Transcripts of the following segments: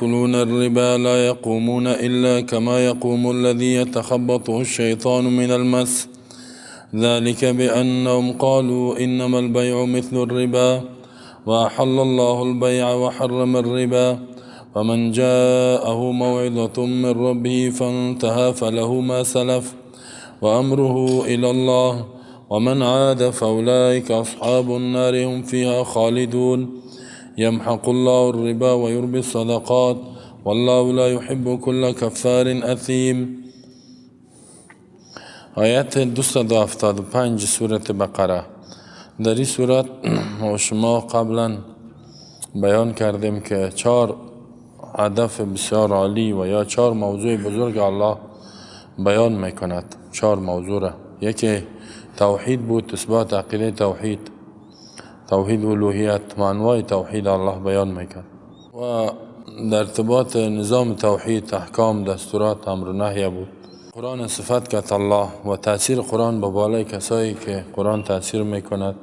يأكلون الربا لا يقومون إلا كما يقوم الذي يتخبطه الشيطان من المس ذلك بأنهم قالوا إنما البيع مثل الربا وأحل الله البيع وحرم الربا فمن جاءه موعظة من ربه فانتهى فله ما سلف وأمره إلى الله ومن عاد فأولئك أصحاب النار هم فيها خالدون يمحق الله الربا ويربي الصدقات والله لا يحب كل كفار أثيم. آیت 275 سورت بقره. در این سورت شما قبلا بیان کردیم که 4 هدف بسیار عالی و یا 4 موضوع بزرگ الله بیان میکند. 4 موضوع را. یکی توحید بود، اثبات عقیده توحید، توحید الوهیت، معنای توحید الله بیان میکند و در ارتباط نظام توحید احکام دستورات امر و نهی بود. قرآن صفت کرد الله و تاثیر قرآن به بالای کسایی که قرآن تاثیر میکند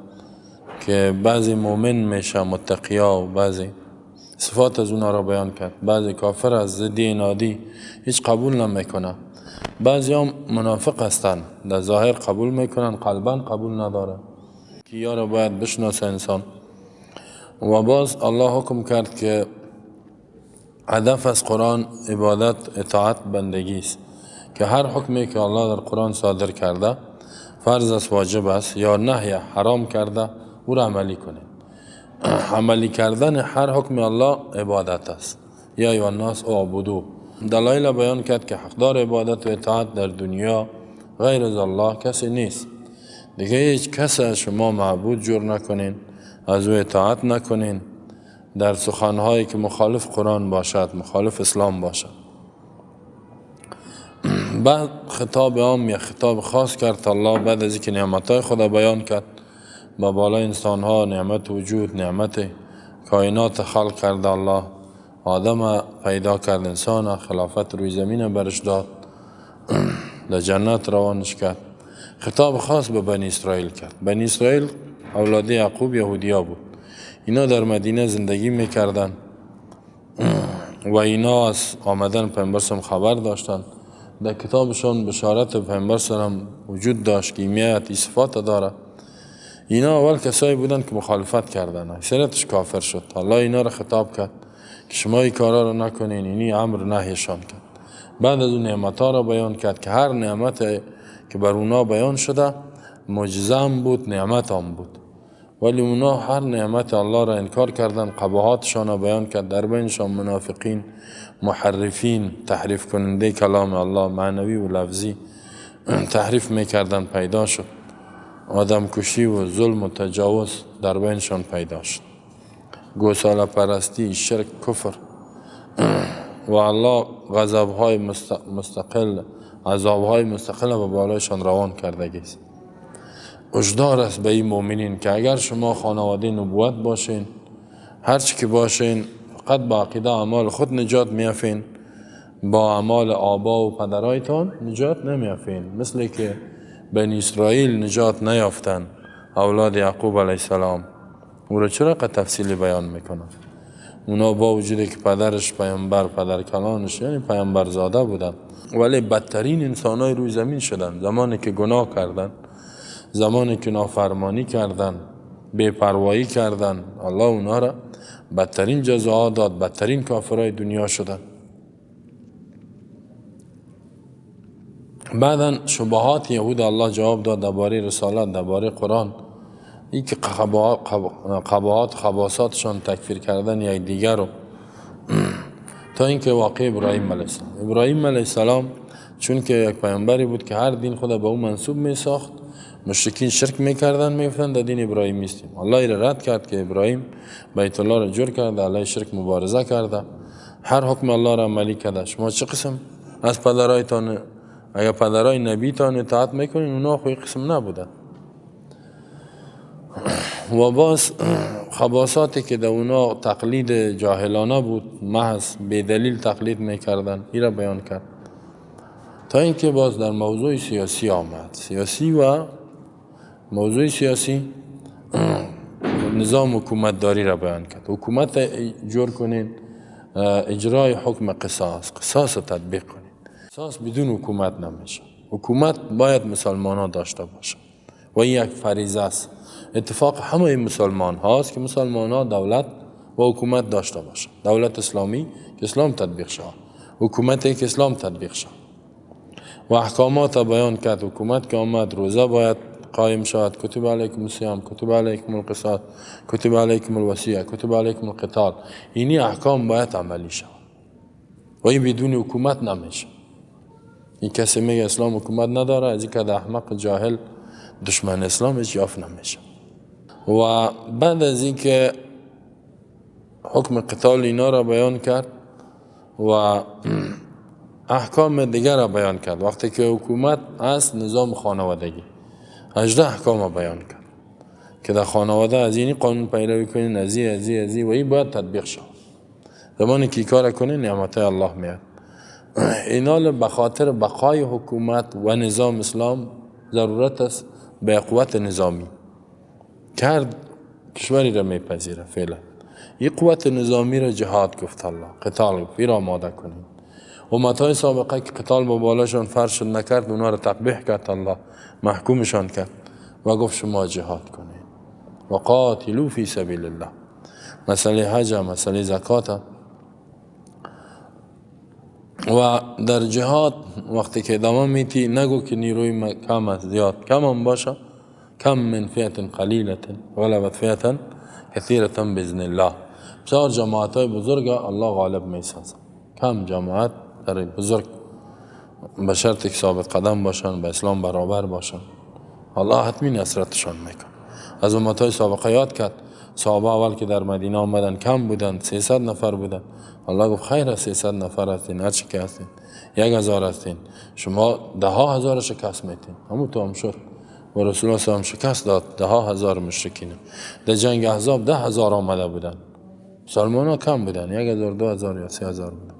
که بعضی مؤمن میشه متقیا و بعضی صفات از اونا را بیان کرد. بعضی کافر از ضد نادی هیچ قبول نمیکنه، بعضی هم منافق هستند، در ظاهر قبول میکنن قلبا قبول نداره که یا را باید بشناسه انسان. و باز الله حکم کرد که هدف از قرآن عبادت اطاعت بندگی است که هر حکمی که الله در قرآن صادر کرده فرض است، واجب است یا نهی حرام کرده او را عملی کنید. عملی کردن هر حکم الله عبادت است. یا ایها الناس اعبدوا. دلایل بیان کرد که حقدار عبادت و اطاعت در دنیا غیر از الله کسی نیست. دیگه هیچ کس از شما معبود جور نکنین، از او اطاعت نکنین در سخنهایی که مخالف قرآن باشد، مخالف اسلام باشد. بعد خطاب عام یا خطاب خاص کرد الله بعد از اینکه نعمتهای خدا بیان کرد با بالای انسانها، نعمت وجود، نعمت کائنات خلق کرد الله، آدم پیدا کرد، انسان خلافت روی زمین برش داد، در جنت روانش کرد. خطاب خاص به بنی اسرائیل کرد. بنی اسرائیل اولاد یعقوب یهودیا بود. اینا در مدینه زندگی میکردن و اینا از آمدن پیامبر خبر داشتند. در کتابشون بشارت پیامبر هم وجود داشت که میاد صفات داره. اینا اول کسایی بودن که مخالفت کردن، اکثریتش کافر شد. الله اینا را خطاب کرد که شما این کارا را نکنین، اینی امر نهیشان کرد. بعد از اون نعمت‌ها را بیان کرد که هر نعمت که بر اونا بیان شده معجزه هم بود، نعمت هم بود، ولی اونا هر نعمت الله را انکار کردن. قباحاتشان را بیان کرد، در بینشان منافقین، محرفین، تحریف کننده کلام الله معنوی و لفظی تحریف میکردن پیدا شد. آدم کشی و ظلم و تجاوز در بینشان پیدا شد. گوساله پرستی، شرک، کفر و الله غضب‌های مستقل، عذاب‌های مستقل به بالایشان روان کردگی است. هشدار است به این مؤمنین که اگر شما خانواده نبوت باشین، هرچی که باشین، فقط با عقیده اعمال خود نجات میافین، با اعمال آبا و پدرایتان نجات نمیافین. مثل که بنی اسرائیل نجات نیافتن، اولاد یعقوب علیه السلام. او را چرا قد تفصیلی بیان میکنن؟ اونا با وجودی که پدرش پیامبر، پدر کلانش یعنی پیامبر زاده بودن، ولی بدترین انسانای روی زمین شدن. زمانی که گناه کردن، زمانی که نافرمانی کردن، بی‌پروایی کردن، الله اونا را بدترین جزا داد، بدترین کافرای دنیا شدن. بعدن شبهات یهود الله جواب داد درباره رسالت، درباره قرآن. این که قباحات خباثاتشان تکفیر کردن یک دیگر رو تا اینکه واقع ابراهیم علیه السلام. ابراهیم علیه السلام چون که یک پیامبری بود که هر دین خدا به او منسوب می ساخت، مشرکین شرک میکردن، میگفتن در دین ابراهیم نیستیم. الله ایره رد کرد که ابراهیم بیت الله را جور کرده، علیه شرک مبارزه کرده، هر حکم الله را عملی کرده. شما چه قسم از پدرایتان، اگر پدرای نبیتان اطاعت میکنین، اونا خوی قسم نبوده. و باز خباثاتی که در اونا تقلید جاهلانه بود، محض بدلیل تقلید میکردن، این را بیان کرد. تا اینکه باز در موضوع سیاسی آمد. سیاسی و موضوع سیاسی نظام حکومت داری را بیان کرد. حکومت جور کنین اجرای حکم قصاص رو تطبیق کنید. قصاص بدون حکومت نمیشه. حکومت باید مسلمان ها داشته باشه و این یک فریضه است. اتفاق همه مسلمان هاست که مسلمان ها دولت و حکومت داشته باشه. دولت اسلامی که اسلام تطبیق شد، حکومتی که اسلام تطبیق شد و احکامات بیان کرد. حکومت که آمد روزه باید قائم شود، کتب علیکم الصیام، کتب علیکم القصاص، کتب علیکم الوصیه، کتب علیکم القتال. اینی احکام باید عملی شود و این بدون حکومت نمیشه. این کسی میگه اسلام حکومت نداره، از این که احمق جاهل دشمن اسلامش یافت نمیشه. و بعد از این که حکم قتال اینا را بیان کرد و احکام دیگر را بیان کرد، وقتی که حکومت از نظام خانوادگی 18 احکام را بیان کرد که در خانواده از اینی قانون پیروی کنین، از این و این باید تطبیق شد. زمانی که کار کنین نعمت الله میاد. اینا به خاطر بقای حکومت و نظام اسلام ضرورت است به قوت نظامی کرد. کشوری را میپذیره فعلا. این قوت نظامی را جهاد گفت الله، قتال گفت، این را آماده کنید. امتهای سابقه که قتال با بالاشان فرض شد نکرد، اونا را تقبیح کرد الله، محکومشان کرد و گفت شما جهاد کنید و قاتلوا فی سبیل الله. مسئله حج، مسئله زکات. و در جهاد وقتی که ادامه میتی نگو که نیروی کم است، زیاد کم هم باشه. کم من فئة قلیلة غلبت فئة کثیرة باذن الله. بسیار جماعت های بزرگ الله غالب میسازه. کم جماعت در بزرگ به شرط که ثابت قدم باشن، به اسلام برابر باشن، الله حتمی نصرتشان میکنه. از امت های سابقه یاد کرد. صحابه اول که در مدینه آمدن کم بودن، 300 نفر بودن. الله گفت خیر 300 نفر هستین، هر چی که هستین 1000 هستین، شما 10,000 شکست میتین. همون تو هم شد و رسول الله هم شکست داد 10,000 مشرکین. در جنگ احزاب 10,000 آمده بودن، مسلمان ها کم بودن، 1000 2000 یا 3000 بودن.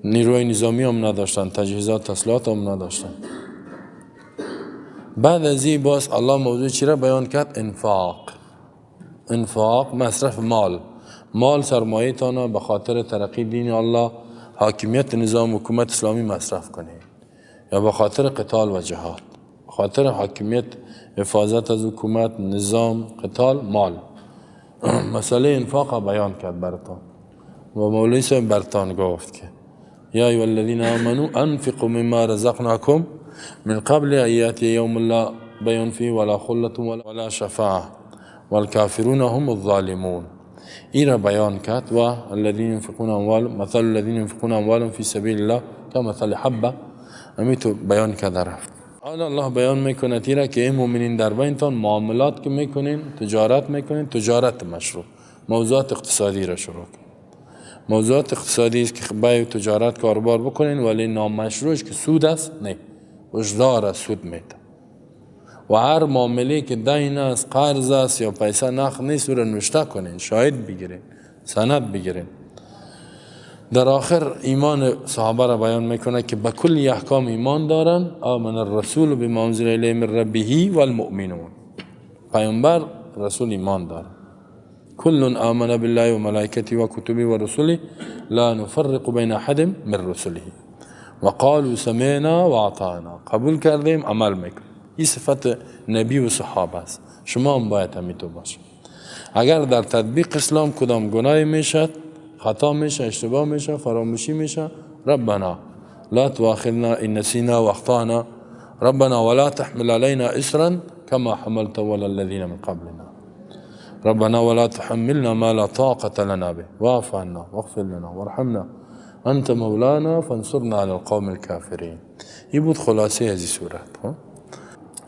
نیروی نظامی هم نداشتن، تجهیزات تسلیحات هم نداشتن. بعد از این باز الله موضوع چی را بیان کرد؟ انفاق مصرف مال سرمایه تانا به خاطر ترقی دین الله، حاکمیت نظام حکومت اسلامی مصرف کنید، یا به خاطر قتال و جهاد، به خاطر حاکمیت حفاظت از حکومت نظام قتال مال. مسئله انفاق بیان کرد براتان و مولوی صاحب براتان گفت که یا ایها الذین آمنوا انفقوا مما رزقناکم من قبل ان یأتی یوم لا بیع فیه ولا خلة ولا شفاعة والکافرون هم الظالمون. این را بیان کرد و الذین ينفقون اموالهم مثل الذین ينفقون اموالهم فی سبیل الله کمثل حبة. امیتو بیان کرده رفت. حالا الله بیان میکنه تیره که این مؤمنین در بینتان معاملات که میکنین، تجارت میکنین، تجارت مشروع، موضوعات اقتصادی را شروع کنین. موضوعات اقتصادی است که بیع و تجارت کاروبار بکنین، ولی نامشروعش که سود است نه، وجدار سود میده. و هر معامله که دین است، قرض است یا پیسه نقد نیست رو نوشته کنین، شاهد بگیرین، سند بگیرین. در آخر ایمان صحابه را بیان میکنه که به کل احکام ایمان دارن. آمن الرسول بما انزل الیه من ربه والمؤمنون. پیامبر رسول ایمان داره. کل آمن بالله و ملائکته و کتبه و رسله لا نفرق بین احد من رسله و قالوا سمعنا و اطعنا. قبول کردیم، عمل میکنیم. این صفت نبی و صحابه است. شما هم باید همینطور باشید. اگر در تطبیق اسلام کدام گناه میشد، خطا میشه، اشتباه میشه، فراموشی میشه، ربنا لا تؤاخذنا ان نسینا و اخطانا ربنا ولا تحمل علينا اسرا كما حملت على الذين من قبلنا ربنا ولا تحملنا ما لا طاقة لنا به واعف عنا واغفر لنا وارحمنا انت مولانا فانصرنا على القوم الكافرين. این بود خلاصه از این سورت.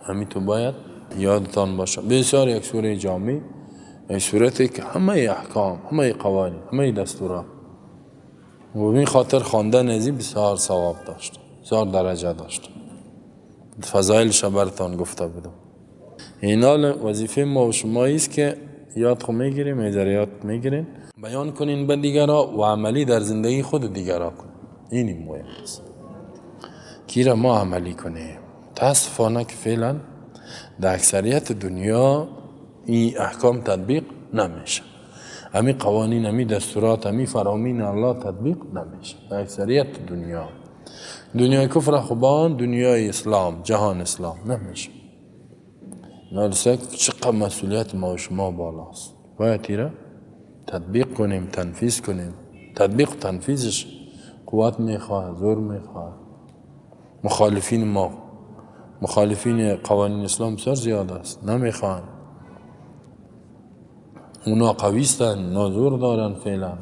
همینطور باید یادتان باشه. بسیار یک سوره جامع، یک سورتی که همه احکام، همه قوانین، همه دستورات و این خاطر خواندن از این بسیار ثواب داشت، بسیار درجه داشت. فضایلش براتان گفته بودم. این حال وظیفه ما و شما است که یاد خو میگیریم، یاد میگیریم، بیان کنین به دیگرها و عملی در زندگی خود دیگرها کنین. این مهم است که را ما عملی کنیم. متاسفانه که فعلا در اکثریت دنیا این احکام تطبیق نمیشه. امی قوانین، امی دستورات، امی فرامین الله تطبیق نمیشه در اکثریت دنیا. دنیای کفر خوبان، دنیای اسلام، جهان اسلام نمیشه. نالسه چقدر مسئولیت ما و شما بالاست، باید ایره تطبیق کنیم، تنفیذ کنیم. تطبیق و تنفیذش قوت میخواه، زور میخواه. مخالفین قوانین اسلام بسیار زیاد است، نمیخوان. اونا قویستن، اونا زور دارن فعلا.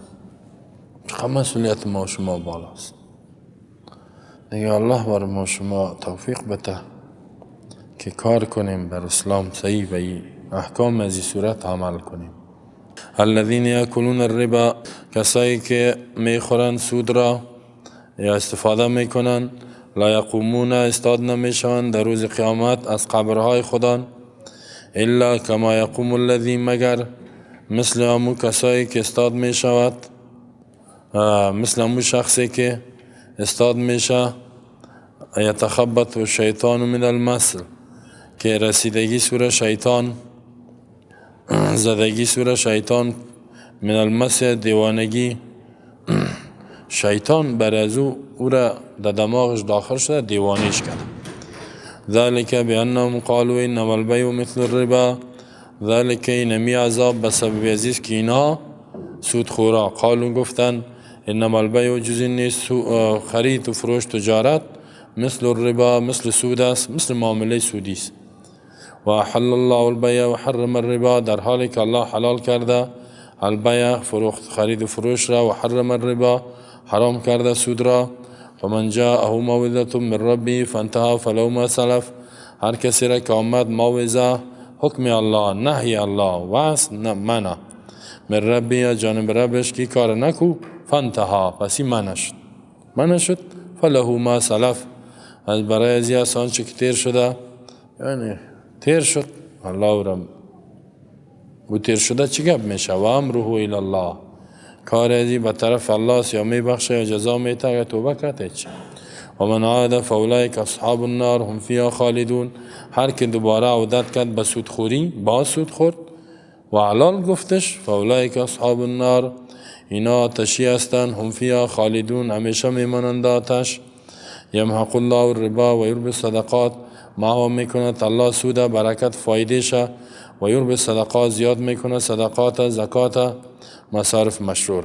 چقدر مسئولیت ما و شما بالاست. دیگه الله بر ما شما توفیق بده که کار کنیم بر اسلام صحیح و احکام از این صورت عمل کنیم. الذین یاکلون الربا، کسایی که میخورن سود را یا استفاده میکنن، لا یقومون، استاد نمیشوند در روز قیامت از قبرهای خودان، الا کما یقوم الذی، مگر مثل امو کسایی که استاد میشود، مثل امو شخصی که استاد میشه، یتخبط و شیطان من المس، که رسیدگی سور شیطان، زدگی سور شیطان، من المس، دیوانگی شیطان بر از او را در دماغش داخل شده، دیوانیش کرد. ذلك بانهم قالوا انما البيع مثل الربا، ذلك اینمی عذاب بسبب عزیز که اینا سود خورا. قالوا، گفتن، انما البيع جز نیست، خرید و فروش تجارت، مثل الربا، مثل سود است، مثل معامله سودی است. و احل الله البيع و حرم الربا، در حالی که الله حلال کرده البيع، خرید و فروش را، و حرم الربا، حرام کرده سود را. فمن جاءه موعظة من ربه فانتهى فله ما سلف، هر کسی را که آمد موعظه، حکم الله، نهی الله، وعظ منع، من ربی، جانب ربش، کی کار نکو، فانتهى، پسی منع شد، فله ما سلف، از برای ازی آسان چه که تیر شده، یعنی تیر شد الله را، و تیر شده چی گپ میشه؟ و امره الی الله، کار ازی به طرف الله یا می بخشه یا جزا میته یا توبه کرده چی. و من عاد فاولئک اصحاب النار هم فیها خالدون، هر که دوباره عودت کرد به سودخوری، با سود خورد و حلال گفتش، فاولئک اصحاب النار، اینا آتشی هستند، هم فیها خالدون، همیشه میمانند آتش. یمحق الله الربا و یربی الصدقات، محو میکند الله سود، برکت فایدهشه، و یربی الصدقات، زیاد میکند صدقات، زکات، مصارف مشروع.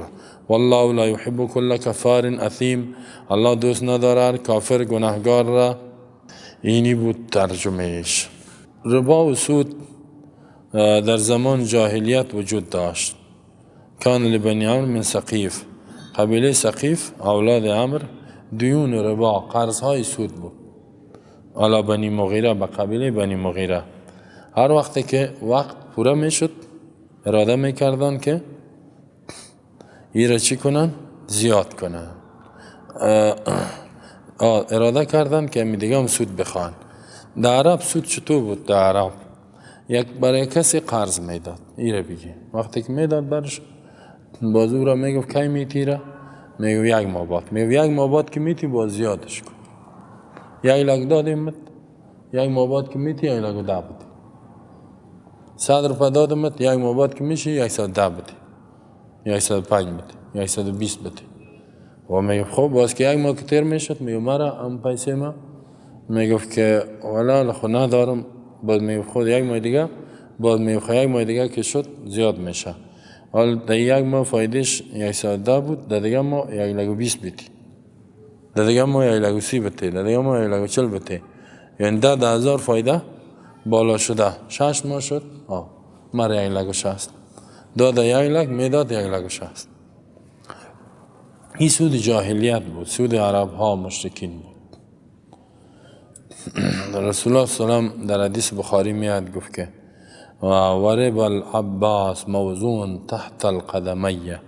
والله لا يحب كل كفار اثیم، الله دوست نداره کافر گناهگار را. اینی بود ترجمهش. ربا و سود در زمان جاهلیت وجود داشت. کان لبنی عمرو من ثقیف، قبیله ثقیف اولاد عمرو دیون ربا، قرضهای سود بود. علی بنی مغیره، به قبیله بنی مغیره. هر وقتی که وقت پوره میشد اراده میکردن که ایره چی کنن؟ زیاد کنن. اراده کردن که می دیگه هم سود بخوان. در عرب سود چطور بود؟ در عرب یک برای کسی قرض میداد، ایره بگی، وقتی که میداد برش بازو را میگفت کی میتیره؟ میگو یک ماه بعد. میگو یک ماه بعد که میتی باز زیادش کن. یک لک دادیمت، یک ماه بعد که میتی یک لک 10 بدی. 100 روپه دادمت، یک ماه بعد که میشی 110 بدی، 105 بدی، 120 بدی. و میگو خب باز که یک ماه که تیر میشد، میگو مرا هم پیسه ما، میگفت که والا خود ندارم. باز میگو خود یک ماه دیگه، باز میگو یک ماه دیگه که شد زیاد میشه. حالا در یک ماه فایدهش 110 بود، در دیگه ماه 120 بدی، در دیگه ماه 130 بدی، در دیگه ماه 140 بدی، یعنی 10,000 فایده بالا شده. 6 ماه شد مرا 160 داد، 1 لک میداد 160. این سود جاهلیت بود، سود عرب ها مشرکین بود. رسول الله صلی الله علیه و در حدیث بخاری میاد گفت که وربا العباس موزون تحت القدمیه،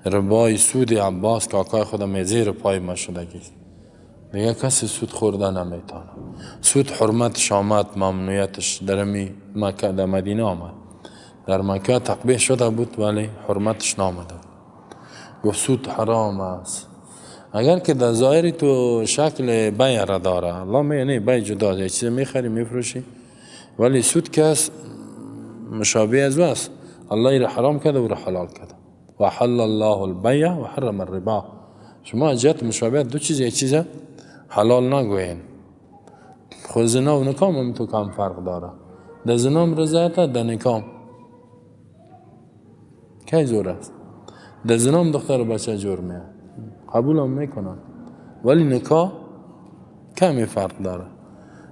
ربای سود عباس که آقای خودم زیر پای ما شدگی، دیگه کسی سود خورده نمیتونه. سود حرمتش آمد، ممنوعیتش در مکه، در مدینه آمد. در مکه تقبیح شده بود ولی حرمتش نامده. گفت سود حرام است. اگر که در ظاهری تو شکل بیع را داره، الله میگه بیع جدا، یک چیز میخری میفروشی، ولی سود که است مشابه از او است. الله را حرام کرده و را حلال کرده. و حل الله البیع و حرم الربا. شما از جهت مشابهت دو چیز یک چیز حلال نگوین. خود زنا و نکام هم تو کم فرق داره. در زنا هم رضایت هست، در نکام که زور است. در زنا هم دختر و بچه جرمه قبول هم میکنن، ولی نکاح کمی فرق داره.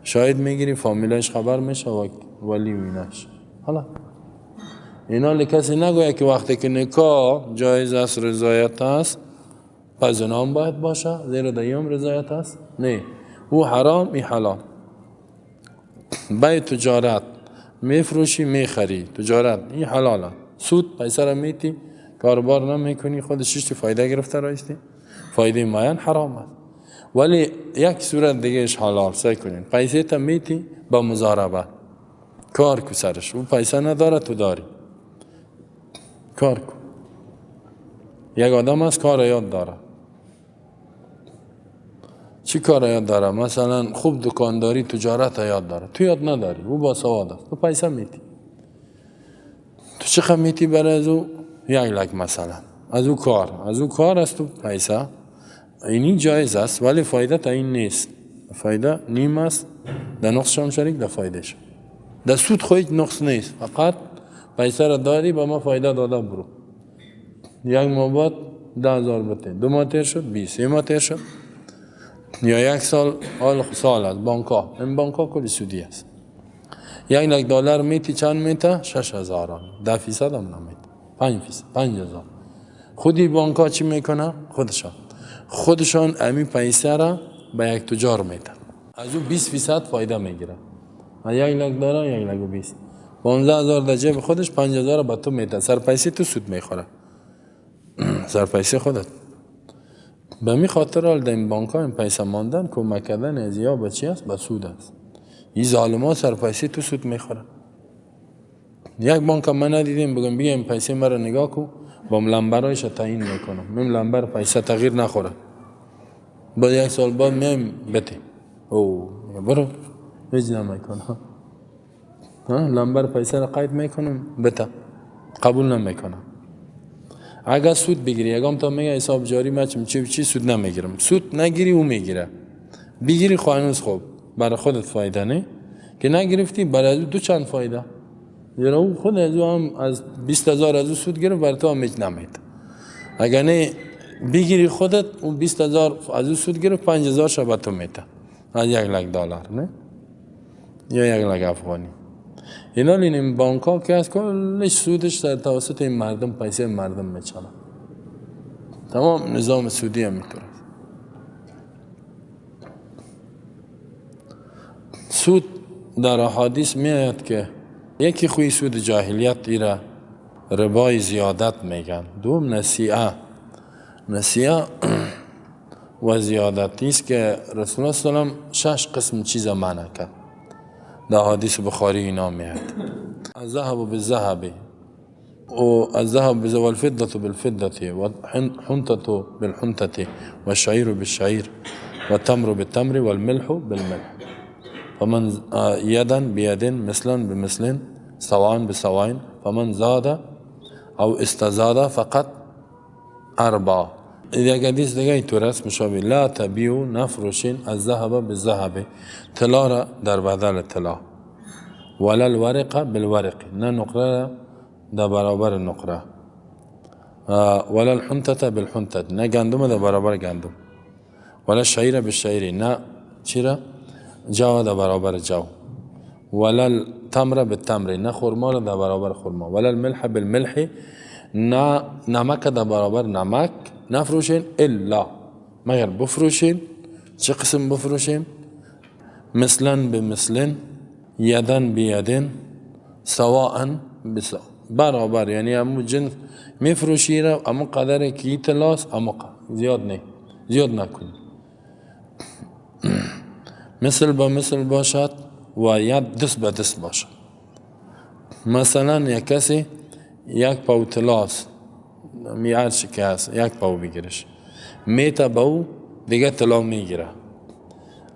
شاید میگیری فامیلش خبر میشه و ولی وینش. حالا اینا کسی نگوید که وقتی که نکاح جایز است رضایت است پس زنا هم باید باشه، زیرا در هم رضایت است. نه، او حرام ای حلال. بیع تجارت میفروشی میخری، تجارت این حلاله. سود پیسه را میتی کاربار نمیکنی، خودش چی فایده گرفته رایستی، فایده معین حرام است. ولی یک صورت دیگه اش حلال. سعی کنین پیسه تا میتی با مضاربه کار کو سرش، اون پیسه نداره تو داری، کار کو. یک آدم از کار یاد داره. چی کار یاد داره؟ مثلا خوب دکانداری تجارت یاد داره، تو یاد نداری، او با سواد است، تو پیسه میتی. تو چقدر میتی برای از او؟ 1 لک مثلا. از او کار است تو پیسه. اینی جایز است ولی فایده تا این نیست. فایده نیم است، در نقص شام شریک در فایده شم. در سود خواهید نقص نیست، فقط پیسه را داری با ما فایده داده برو. 1 ماه بعد 10,000 بده، 2 ماه تیر شد 20، 3 ماه تیر شد یا 1 سال سال است. بانکا این بانکا کلی سودی است. 1 لک دلار میتی چند میته؟ 6,000. 10% هم نمیته، 5%، 5,000. خودی بانکا چی میکنه؟ خودشان امی پیسه را به یک تجار میتن، از او 20% فایده میگیره. 1 لک داره 1 لک و 20، 15,000 در جیب خودش، 5,000 به تو میده. سر پیسه تو سود میخوره، سر پیسه خودت. به می خاطر حال در این بانک ها این پیسه ماندن کمک کردن از یا به چی است؟ به سود است. این ظالم ها سر پیسه تو سود میخوره. یک بانک من ندیدیم بگم بیا این پیسه مرا نگاه کو با لنبرایش تعیین میکنم، میم لنبر پیسه تغییر نخوره، بعد 1 سال بعد میم بده او برو هیچ نمیکنه. لنبر پیسه را قید میکنم بده، قبول نمیکنم. اگر سود بگیری یگام تا میگه حساب جاری مچم چی سود نمیگیرم، سود نگیری او میگیره. بگیری خواهنوز خوب برای خودت فایده نه، که نگرفتی برای دو چند فایده. زیرا او خود از او هم از 20,000 از او سود گرفت، برای تو هم هیچ نمید. اگر نه بگیری خودت اون 20,000 از او سود گرفت، 5,000 شبه تو میده از 1 لک دلار نه یا 1 لک افغانی. اینا این بانک ها که از کلش سودش در توسط این مردم پیسه مردم میچنه. تمام نظام سودی هم میتونه. سود در احادیث میاد که یکی خوی سود جاهلیت ایره ربای زیادت میگن، دوم نسیه و زیادتی است که رسول الله صلی الله علیه و 6 قسم چیز منع کرد. در حدیث بخاری اینا میاد: الذهب بالذهب والذهب والفضة بالفضة والحنطة بالحنطة والشعير بالشعير والتمر بالتمر والملح بالملح فمن يدا بيد مثلا بمثل سواء بسواء فمن زاد او استزاد فقط 4. یک حدیث دیگه اینطور است مشابه: لا تبیعوا نفرشین الذهب بالذهب، طلا را در بدل طلا، ولا الورق بالورق، نه نقره در برابر نقره، ولا الحنطة بالحنطة، نه گندم در برابر گندم، ولا الشعير بالشعير، نه چی را؟ جو در برابر جو، ولا التمر بالتمر، نه خرما را در برابر خرما، ولا الملح بالملح، نه نمک در برابر نمک. نفروشین الا مگر بفروشین. چه قسم بفروشین؟ مثلا بمثل، یدن بیدن، سواء بسواء، برابر. یعنی همون جنس میفروشی را همون قدر که طلاس همون زیاد نه، زیاد نکنی. مثل با مثل باشد و ید دست به دست باشد. مثلا یک کسی 1 پاو طلاس میاد که هست 1 پاو بگیرش، میتا با او دیگه طلا میگیره.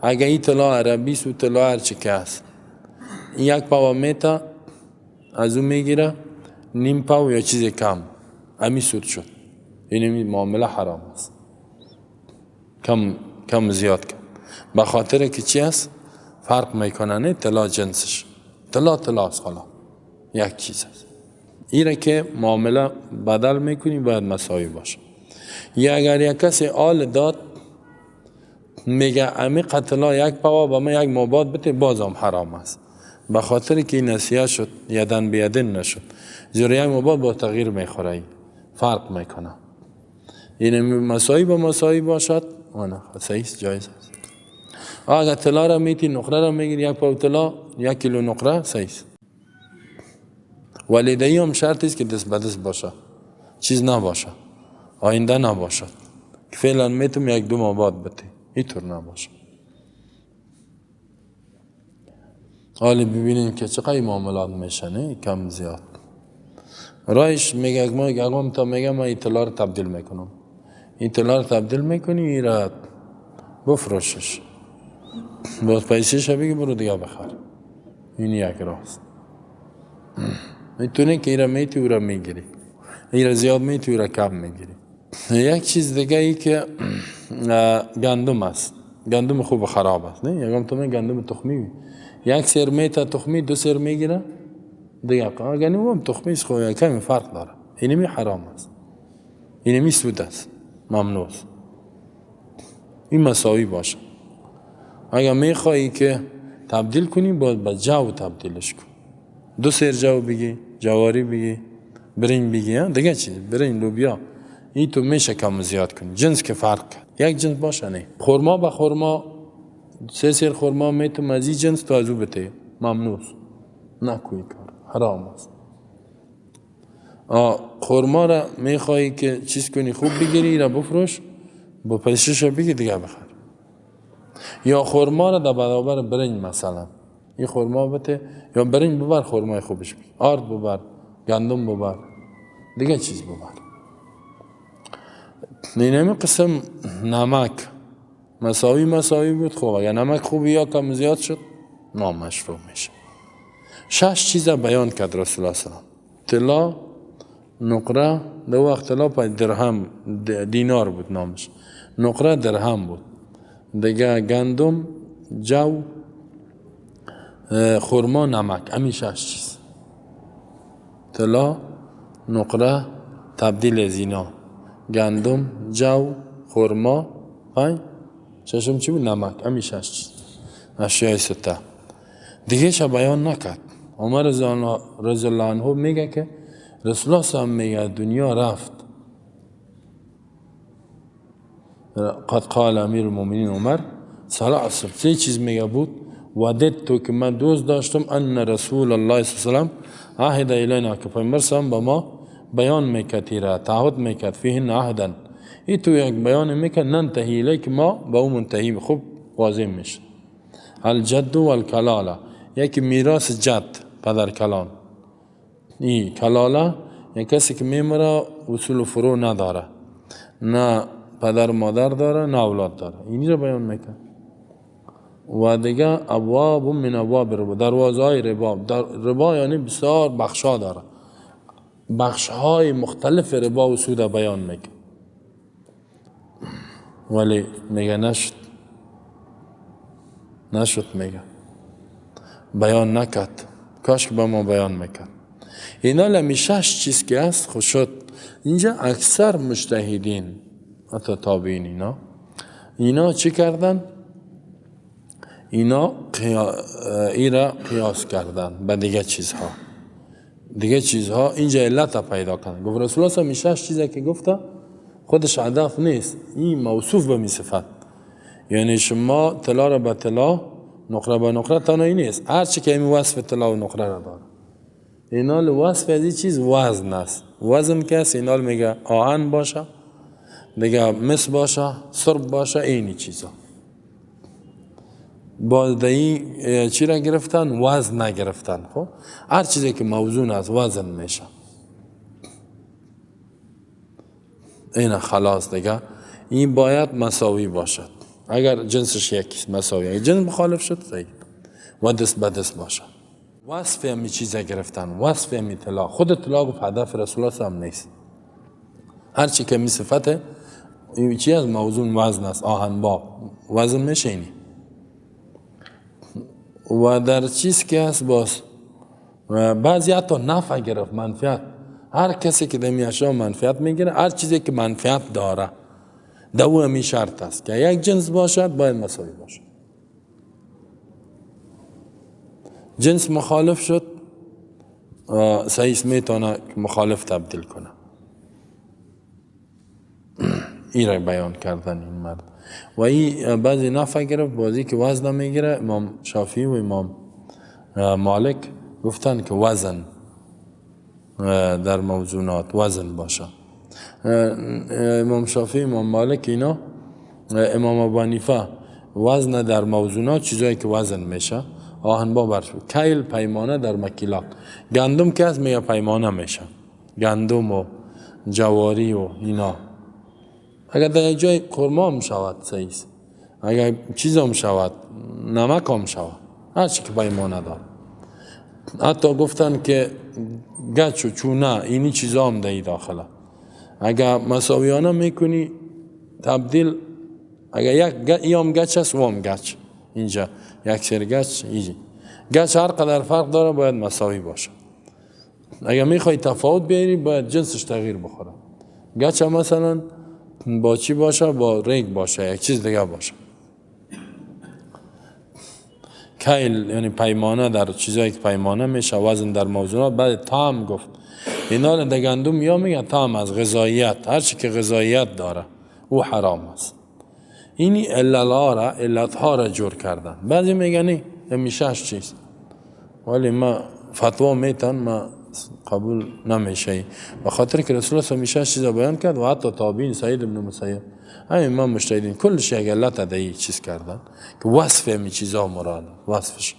اگه این طلا عربی سو طلا هرچی که هست 1 پاو میتا از او میگیره، نیم پاو یا چیز کم. امی سود شد. این معامله حرام است. کم زیاد کن. به خاطر که چی است؟ فرق میکنه نه طلا جنسش. طلا است حالا. یک چیز است. ایره که معامله بدل میکنی باید مساوی باشه. یا اگر یک کسی آل داد میگه امی قتلا یک پوا با من یک ماباد بده، باز هم حرام است. به خاطر که این نصیحه شد یدن به یدن نشد. زیرا یک ماباد با تغییر میخوره، فرق میکنه. این مساوی با مساوی باشد آنه صحیح جایز است. اگر طلا را میتی نقره را میگیری، یک پاو طلا 1 کیلو نقره صحیح است. ولی دیگه هم شرط است که دست به دست باشه، چیز نباشه، آینده نباشد که فعلا میتونم 1-2 ماباد بده، اینطور نباشه. حالا ببینین که چقدر معاملات میشنه کم زیاد. رایش میگه اگم تا میگه من این طلا رو تبدیل میکنم، این طلا رو تبدیل میکنی ایراد بفروشش، باز پیسش بگی برو دیگه بخر. این یک راست. میتونه که ایرا میتی او را میگیری، ایرا زیاد میتی او را کم میگیری. یک چیز دیگه ای که گندم است. گندم خوب خراب است. نه یکم تو من گندم تخمی یک سر میتا تخمی 2 سر میگیره دیگه گندم هم تخمی است، خو کمی فرق داره. اینمی حرام است، اینمی سود است، ممنوع است. این مساوی باشه. اگر میخوایی که تبدیل کنی باید به جو تبدیلش کن. 2 سر جو بگی، جواری بگی، برنج بگی، دیگه چیز برنج لوبیا، این تو میشه کم زیاد کنی. جنس که فرق کرد، یک جنس باشه نه. خورما به خورما 3 سر خورما میتونم از این جنس تو از او بته، ممنوع است، نکوی کار، حرام است. خورما را میخوایی که چیز کنی خوب بگیری را بفروش، با پیسش بگی دیگه بخر. یا خورما را در برابر برنج مثلا این خورما بته، یا برنج ببر خورمای خوبش بگی، آرد ببر، گندم ببر، دیگه چیز ببر. اینمی قسم نمک مساوی بود. خوب اگر نمک خوبی یا کم زیاد شد نامشروع میشه. 6 چیز بیان کرد رسول الله صلی الله علیه و طلا، نقره، در وقت طلا پای درهم دینار بود نامش، نقره درهم بود دیگه، گندم، جو، خورما، نمک. همین 6 چیز. طلا، نقره، تبدیل زینا، گندم، جو، خورما، ششم چی بود؟ نمک. همین 6 چیز، اشیاء 6 دیگه شا بیان نکرد. عمر رضی الله عنه میگه که رسول الله صلی الله علیه و میگه دنیا رفت. قد قال امیر المؤمنین عمر ثلاث، 3 چیز میگه بود. وددت تو که من دوست داشتم ان رسول الله صلی الله علیه و عهد الینا، که پیامبر صلی با ما بیان میکرد، را تعهد میکرد، فیهن عهدا، این تو یک بیان میکرد ننتهی الیک، ما با اون منتهی. خوب واضح میشه. الجد و الکلاله، یکی میراث جد، پدر کلان. این کلاله یک کسی که میمره اصول و فروع نداره، نه پدر مادر داره نه اولاد داره، اینی رو بیان میکنه. و دیگه ابواب من ابواب ربا، دروازه های ربا. ربا یعنی بسیار بخشا داره، بخش های مختلف ربا و سود بیان میکنه. ولی میگه نشد میگه بیان نکرد، کاش که با ما بیان میکرد. اینا لمی 6 چیز که هست خوش شد. اینجا اکثر مجتهدین حتی تابعین اینا چی کردن؟ اینا ایرا قیاس کردن به دیگه چیزها. اینجا علت پیدا کردن. گفت رسول الله می 6 چیزی که گفته خودش هدف نیست، این موصوف به می صفت. یعنی شما طلا را به طلا، نقره به نقره تنهایی نیست، هر چی که این وصف طلا و نقره را داره. اینال وصف از این چیز وزن است. وزن که است اینال میگه آهن باشه، دیگه مس باشه، سرب باشه، اینی چیزا. با دایی چی را گرفتن؟ وزن نگرفتن. خب هر چیزی که موزون است وزن میشه. این خلاص دیگه. این باید مساوی باشد. اگر جنسش یکی مساوی، اگر جنس مخالف شد صحیح و دست به دست باشد. وصف همی چیزا گرفتن، وصف همی طلا. خود طلا گفت هدف رسول الله هم نیست. هر چی که می صفته این چی از موزون وزن است، آهن باب وزن میشه اینی. و در چیز که هست باز بعضی حتی نفع گرفت، منفعت. هر کسی که در اشیا منفعت میگیره، هر چیزی که منفعت داره دو همی شرط است که یک جنس باشد باید مساوی باشد. جنس مخالف شد سعیس میتونه مخالف تبدیل کنه. این را بیان کردن این مرد. و این بعضی نفع گرفت، بازی که وزن میگیره. امام شافعی و امام مالک گفتن که وزن در موزونات وزن باشه. امام شافعی، امام مالک اینا، امام ابو حنیفه وزن در موزونات چیزایی که وزن میشه آهن با برش. کیل پیمانه در مکیلات. گندم که از میگه پیمانه میشه، گندم و جواری و اینا. اگر در یک جای خرما هم شود سعیس، اگر چیز هم شود نمک هم شود، هر چی که پیمانه دار. حتی گفتن که گچ و چونه اینی چیزا هم دهی داخله. اگر مساویانه میکنی تبدیل، اگر یک هم گچ است و هم گچ، اینجا یک سر گچ، اینجا گچ هر قدر فرق داره باید مساوی باشه. اگر میخوای تفاوت بیاری باید جنسش تغییر بخوره. گچ مثلا با چی باشه؟ با ریگ باشه، یک چیز دیگه باشه. کیل یعنی پیمانه در چیزایی که پیمانه میشه، وزن در موزونات. بعد طعم گفت، اینا در گندم یا میگن طعم از غذاییت، هر چی که غذاییت داره او حرام است. اینی علتها را جور کردن. بعضی میگن میشه چیز، ولی ما فتوا میتن ما قبول نمیشه، به خاطر که رسول الله میشه چیزا بیان کرد و حتی تابعین سعید ابن مسیب همین ما مجتهدین کلش یک علت ادعی چیز کردن که وصف می چیزا مراد وصفش.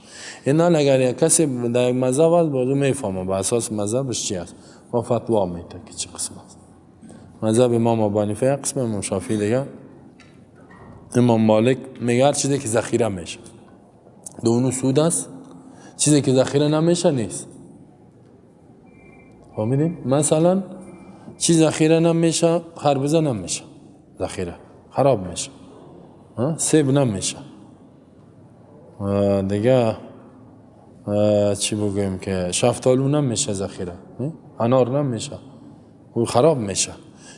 اینا اگر یک کسی در یک مذهب است بازو میفهمه به اساس مذهبش چی است و فتوا میده که چه قسم است. مذهب امام ابو حنیفه یک قسم، امام شافعی دیگه، امام مالک میگه هر چیزی که ذخیره میشه دونو سود است، چیزی که ذخیره نمیشه نیست. فهمیدیم؟ مثلا چیز ذخیره نمیشه، خربزه نمیشه ذخیره، خراب میشه. سیب نمیشه دیگه، چی بگویم که شفتالو نمیشه ذخیره، انار نمیشه، او خراب میشه.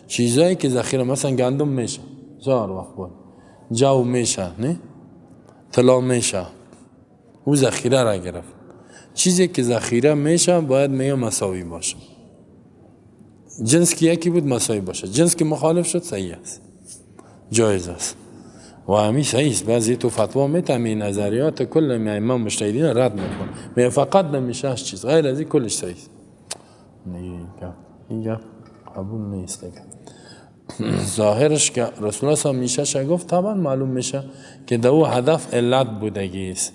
چیزایی که ذخیره مثلا گندم میشه، زار وقت بود جو میشه، نه طلا میشه، او ذخیره را گرفت. چیزی که ذخیره میشه باید میگه مساوی باشه. جنس که یکی بود مساوی باشه، جنس که مخالف شد صحیح است، جایز است و همین صحیح است. بعضی تو فتوا میتم این نظریات کل امام مجتهدین رد میکنه، میگه فقط نمیشه چیز، غیر از این کلش صحیح است. اینجا قبول نیست دیگه. ظاهرش که رسول الله میشه شگفت، طبعا معلوم میشه که دو هدف علت بودگی است،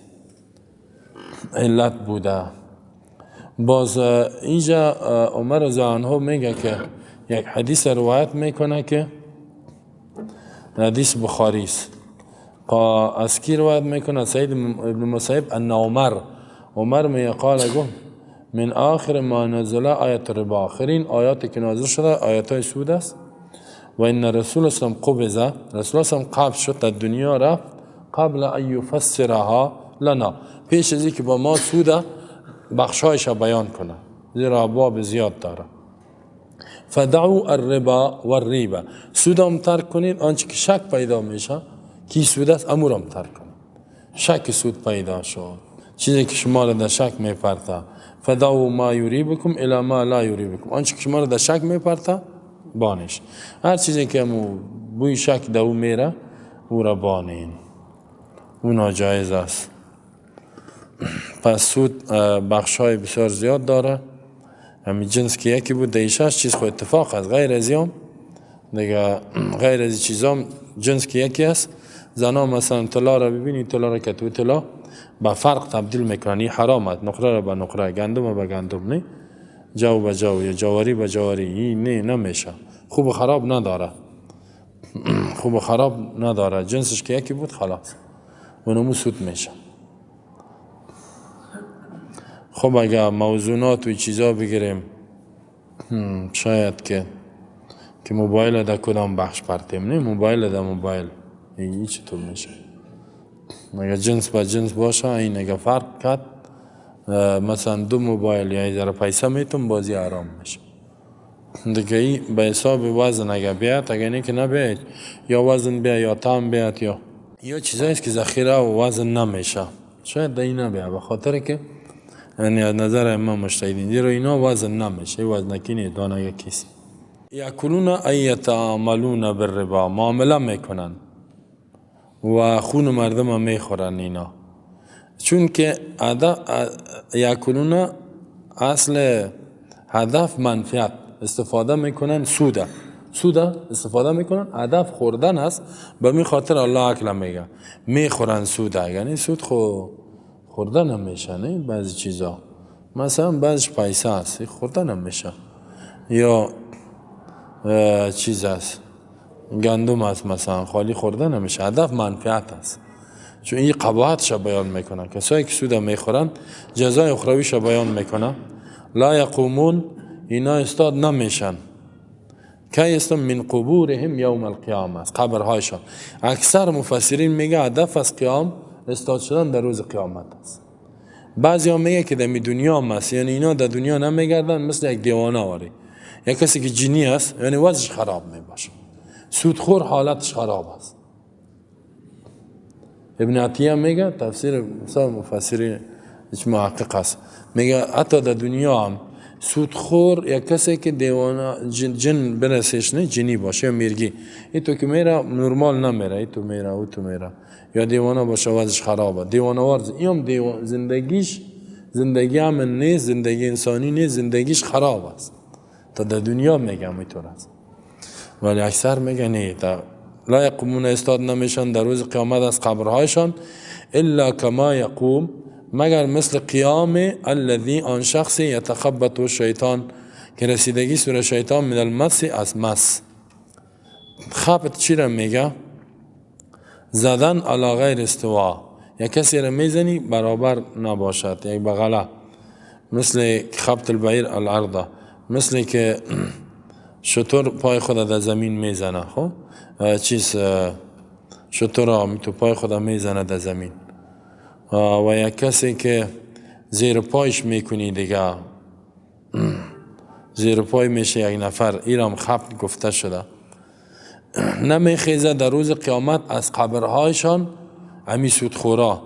علت بوده. باز اینجا عمر رضی الله عنه میگه که یک حدیث روایت میکنه که حدیث بخاری است، از کی روایت میکنه؟ سعید ابن مسیب ان عمر میگه قال گفت من آخر ما نزل آیت ربا، آخرین آیاتی که نازل شده آیات های سود است. و این رسول الله قبضه، رسول الله قبض شد در دنیا رفت قبل ان یفسرها لنا، پیش از اینکه با ما سود بخشایش بیان کنه، زیرا ابواب زیاد داره. فدعوا الربا والریبه، سود هم ترک کنید، آنچه که شک پیدا میشه کی سود است امور هم ترک کنید. شک سود پیدا شد، چیزی که شما را در شک میپرته، فدعوا ما یریبکم الی ما لا یریبکم، آنچه که شما را در شک میپرته بانش، هر چیزی که بوی شک دو میره او را بانین، او ناجایز است. پس سود بخشای بسیار زیاد داره. همین جنس که یکی بود دیشش چیز خود اتفاق است، غیر از این دیگه، غیر از چیزام جنس که یکی است. زنا مثلا طلا را ببینید، طلا را که تو طلا با فرق تبدیل میکنی، حرام است. نقره را به نقره، گندم به گندم، نه جو به جو یا جواری به جواری، این نمیشه. خوب و خراب نداره، خوب و خراب نداره، جنسش که یکی بود خلاص و نمو سود میشه. خب اگر موزونات و چیزا بگیریم، شاید که که موبایل در کدام بخش پرتیم نه، موبایل در موبایل این چطور میشه؟ اگر جنس با جنس باشه این اگر فرق کرد مثلا دو موبایل یا ذره پیسه میتون بازی آرام میشه دیگه. این به حساب وزن اگر بیاد، اگر نه که نبیاد یا وزن بیاد یا طعم بیاد یا چیزایی که ذخیره و وزن نمیشه، شاید این نبیاد به خاطر که یعنی از نظر ما مجتهدین دیرو اینا وزن نمیشه، وزنکی نیست دانه یکیست. یاکلون ایتعاملون بالربا، معامله میکنن و خون مردم میخورن اینا، چون که یاکلون اصل هدف منفعت استفاده میکنن، سوده استفاده میکنن، هدف خوردن است، به می خاطر الله اکل میگه میخورن سوده، یعنی سود خوردن نمیشه نه. بعضی چیزا مثلا بعضی پیسه است خوردن نمیشه، یا چیز است گندم است مثلا خالی خوردن نمیشه، هدف منفعت است. چون این قباحتش بیان میکنه، کسایی که سود میخورن جزای اخرویش بیان میکنه. لا یقومون، اینا استاد نمیشن که استم من قبورهم یوم القیامه، از قبرهایشان. اکثر مفسرین میگه هدف از قیام استاد شدن در روز قیامت است. بعضی ها میگه که در دنیا هم است، یعنی اینا در دنیا نمیگردن مثل یک دیوانه واری، یک کسی که جنی است یعنی وضعش خراب میباشه، سودخور حالتش خراب است. ابن عطیه میگه تفسیر مفسرین هیچ محقق است، میگه حتی در دنیا هم سودخور یک کسی که دیوانه جن برسش نه، جنی باشه یا میرگی، این تو که میره نرمال نمیره، این تو میره او تو میره، یا دیوانه باشه وضعش خرابه، دیوانه وارز این زندگیش زندگی هم نیست، زندگی انسانی نیست، زندگیش خراب است. تا در دنیا میگم اینطور است، ولی اکثر میگه نه، لا یقومون استاد نمیشن در روز قیامت از قبرهایشان الا کما یقوم، مگر مثل قیام الذی، آن شخصی یتخبط الشیطان که رسیدگی سوره شیطان من المس، از مس. خبط چی را میگه؟ زدن علی غیر استوا، یا کسی را میزنی برابر نباشد، یک بغله، مثل خبط البعیر الارض، مثل که شتر پای خود در زمین میزنه، خب چیز شتر هم تو پای خود میزنه در زمین، و یک کسی که زیر پایش میکنی دیگه، زیر پای میشه یک نفر، ایرام خبط گفته شده، نمیخیزه در روز قیامت از قبرهایشان همی سودخورا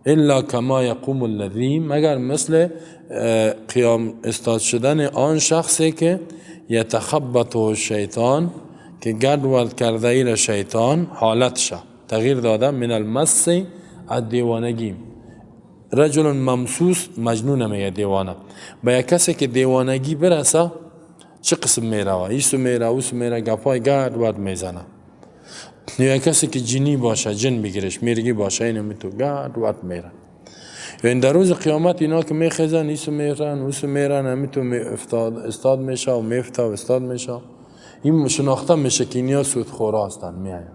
الا کما یقوم الذی، مگر مثل قیام استاد شدن آن شخصی که یتخبطه الشیطان که گردورد کرده ایر شیطان حالتش تغییر داده، من المس، از دیوانگی. رجل ممسوس مجنون میگه دیوانه، به یک کسی که دیوانگی برسه چه قسم میره، ایسو میره اوسو میره، گپای گردورد میزنه. یا کسی که جنی باشه، جن بگیرش، میرگی باشه، اینو میتو گردورد میره. یعنی در روز قیامت اینا که میخیزن ایسو میرن اوسو میرن، همیتو استاد میشه و میفته و استاد میشه، این شناخته میشه که اینیا سودخورا هستن، میاین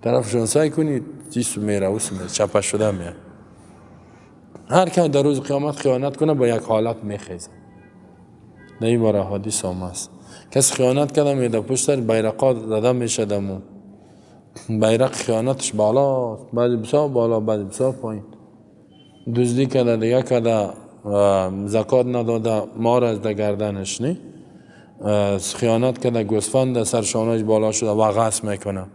طرفشون سعی کنید ایسو میره اوسو میره، چپه شده میاین. هر که در روز قیامت خیانت کنه با یک حالت میخیزه. در این باره حدیث هم است، کسی خیانت کرده میده پشتر بیرقات زده میشه دمون، بیرق خیانتش بالا، بعضی بسا بالا بعضی بسا پایین، دزدی کرده دیگه کرده، زکات نداده مار از در گردنش نی، خیانت کرده گوسفند سرشانش بالا شده و غصب میکنه،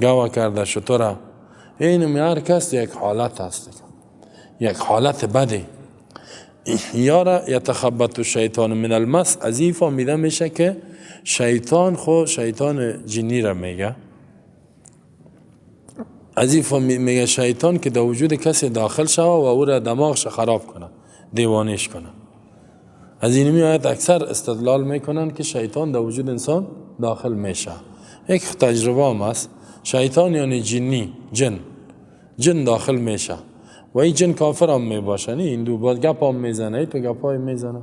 گوه کرده شطوره. این هر کس یک حالت هست، یک حالت بده. یارا یتخبط الشیطان من المس، از این فهمیده میشه که شیطان خود شیطان جنی را میگه، از این میگه شیطان که در وجود کسی داخل شوه و او را دماغش خراب کنه، دیوانش کنه. از این میاد اکثر استدلال میکنن که شیطان در وجود انسان داخل میشه. یک تجربه هم است، شیطان یعنی جنی، جن داخل میشه و این جن کافر هم میباشه، نه این دو باز گپ هم میزنه، تو گپ های میزنه،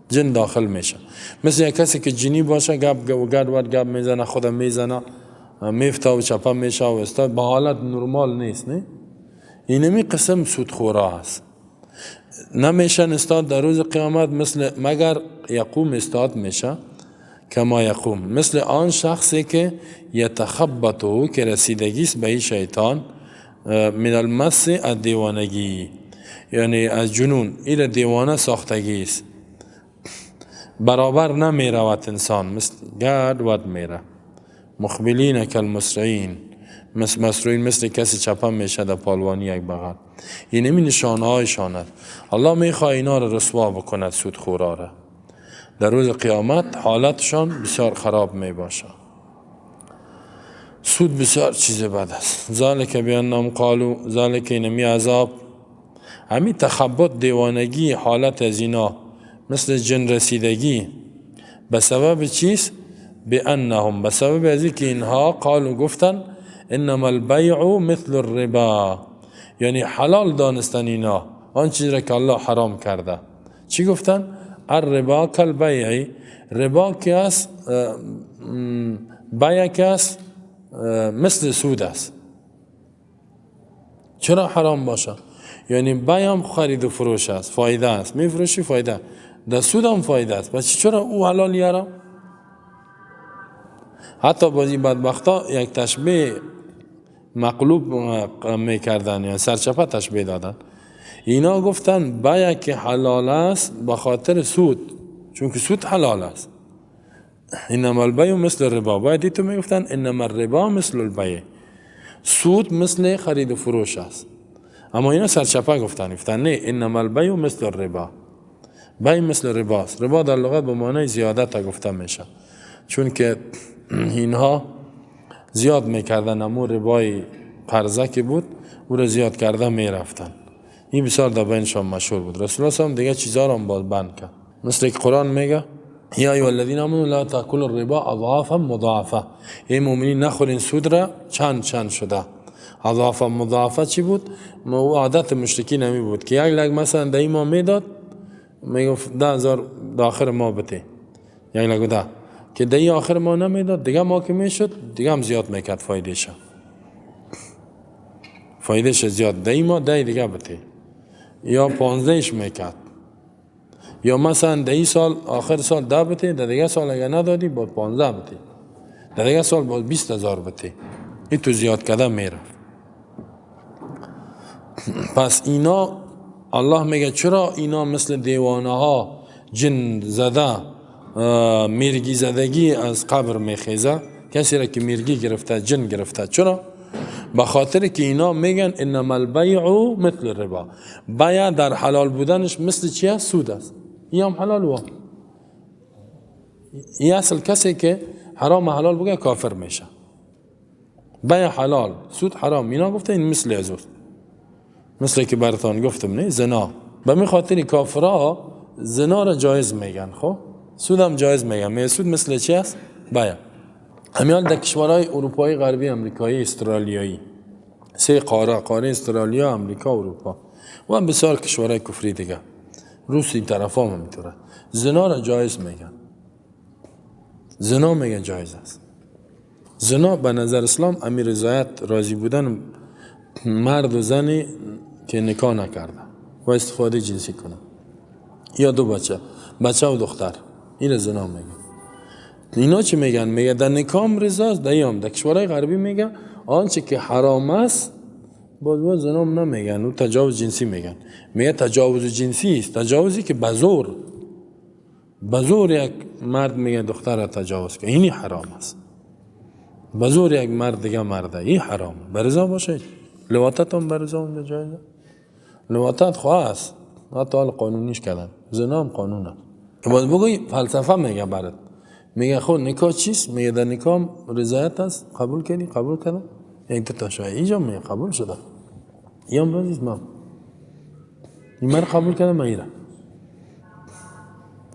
جن داخل میشه. مثل یک کسی که جنی باشه گپ میزنه، خودم میزنه، میفته و چپه میشه و استاد به حالت نرمال نیست، نه اینمی قسم سودخورا هست. نمیشن استاد در روز قیامت مگر یقوم استاد میشه کما یقوم، مثل آن شخصی که یتخبطه که رسیدگیست به شیطان من المس از دیوانگی، یعنی از جنون این دیوانه ساختگیست، برابر نمیرود انسان، مثل گرد ود میره. مخبلین کالمسرعین، مسرعین مثل کسی چپم میشه در پالوانی یک بغل. این همین نشانه هایشاند. الله میخواه اینا رو رسوا بکند، سودخورا را در روز قیامت حالتشان بسیار خراب می باشه. سود بسیار چیز بد است. ذالک بیانم قالو، ذالک اینمی عذاب، همین تخبط دیوانگی حالت از اینا مثل جن رسیدگی به سبب چیز؟ بانهم، به سبب ازی که اینها قالو گفتن انما البیع مثل الربا، یعنی حلال دانستن اینا آن چیز را که الله حرام کرده. چی گفتن؟ الربا کالبیع، ربا که است، بیع که است مثل سود است. چرا حرام باشه؟ یعنی بیع هم خرید و فروش است، فایده است، میفروشی فایده، در سود هم فایده است، پس چرا او حلال یارم؟ حتی بازی بدبختا یک تشبیه مقلوب میکردن، یعنی سرچپه تشبیه دادن. اینا گفتن بیع که حلال است به خاطر سود، چون که سود حلال است. انما البیع مثل الربا، باید تو میگفتن انما الربا مثل البیع، سود مثل خرید و فروش است. اما اینا سرچپه گفتن نه، انما البیع مثل الربا، بیع مثل ربا است. ربا در لغت به معنی زیادت گفته میشه، چون که اینها زیاد میکردن، امو ربای قرضه که بود او را زیاد کرده میرفتن. این بسیار در بینشان مشهور بود. رسول الله هم دیگه چیزا را هم باز بند کرد، مثل که قرآن میگه یا ایها الذین آمنوا لا تاکلوا الربا اضعافا مضاعفه، ای مومنین نخورین سود را چند شده. اضعافا مضاعفه چی بود؟ عادت مشرکین نمی بود که یک لگ مثلا در این ماه میداد، میگفت 10,000 آخر ماه بده، یک لگ ده که در آخر ماه نمیداد، دیگه ماه که میشد دیگه هم زیاد میکرد فایدهش زیاد، در این ماه ده دیگه بده، یا 15ش میکرد، یا مثلا در این سال آخر سال 10 بده، در دیگه سال اگر ندادی با 15 بده، در دیگه سال با 20,000 بده. این تو زیاد کده میره. پس اینا الله میگه چرا اینا مثل دیوانه ها جن زده میرگی زدگی از قبر میخیزه؟ کسی را که میرگی گرفته جن گرفته، چرا؟ به خاطر که اینا میگن انما البیع مثل الربا، بیع در حلال بودنش مثل چیه؟ سود است. این هم حلال و این اصل کسی که حرام حلال بگه کافر میشه. بیع حلال سود حرام، اینا گفته این مثل ازوست، مثل که براتون گفتم نه زنا. به می خاطر کافرها زنا را جایز میگن، خب سود هم جایز میگن. سود مثل چی است؟ بیع. همیان در کشورهای اروپایی، غربی، امریکایی، استرالیایی، سه قاره استرالیا، امریکا، اروپا و هم بسیار کشورهای کفری دیگه، روس این طرف هم میتونه زنا را جایز میگن. زنا میگن جایز است. زنا به نظر اسلام امیر رضایت راضی بودن مرد و زنی که نکاح نکرده و استفاده جنسی کنه، یا دو بچه و دختر، این زنا میگن. اینا چی میگن؟ میگه در نکاح رضاست، در کشورهای غربی میگه آنچه که حرام است باز زنا نمیگن، او تجاوز جنسی میگن. میگه تجاوز جنسی است تجاوزی که بزور یک مرد میگه دختر را تجاوز کنه، اینی حرام است. بزور یک مرد دیگه مرده، این حرام. برزا باشه. لواطت هم برزا اونجا جایزه. لواطت خواه است، حتی حال قانونیش کردن. زنا هم قانون است. که باز بگوی فلسفه میگه برات، میگه خود نکاح چیست؟ میگه در نکاح رضایت است، قبول کردی؟ قبول کردم. یک تا شاید اینجا میگه قبول شده، یا هم بازیست ما این مرد قبول کردم مایره.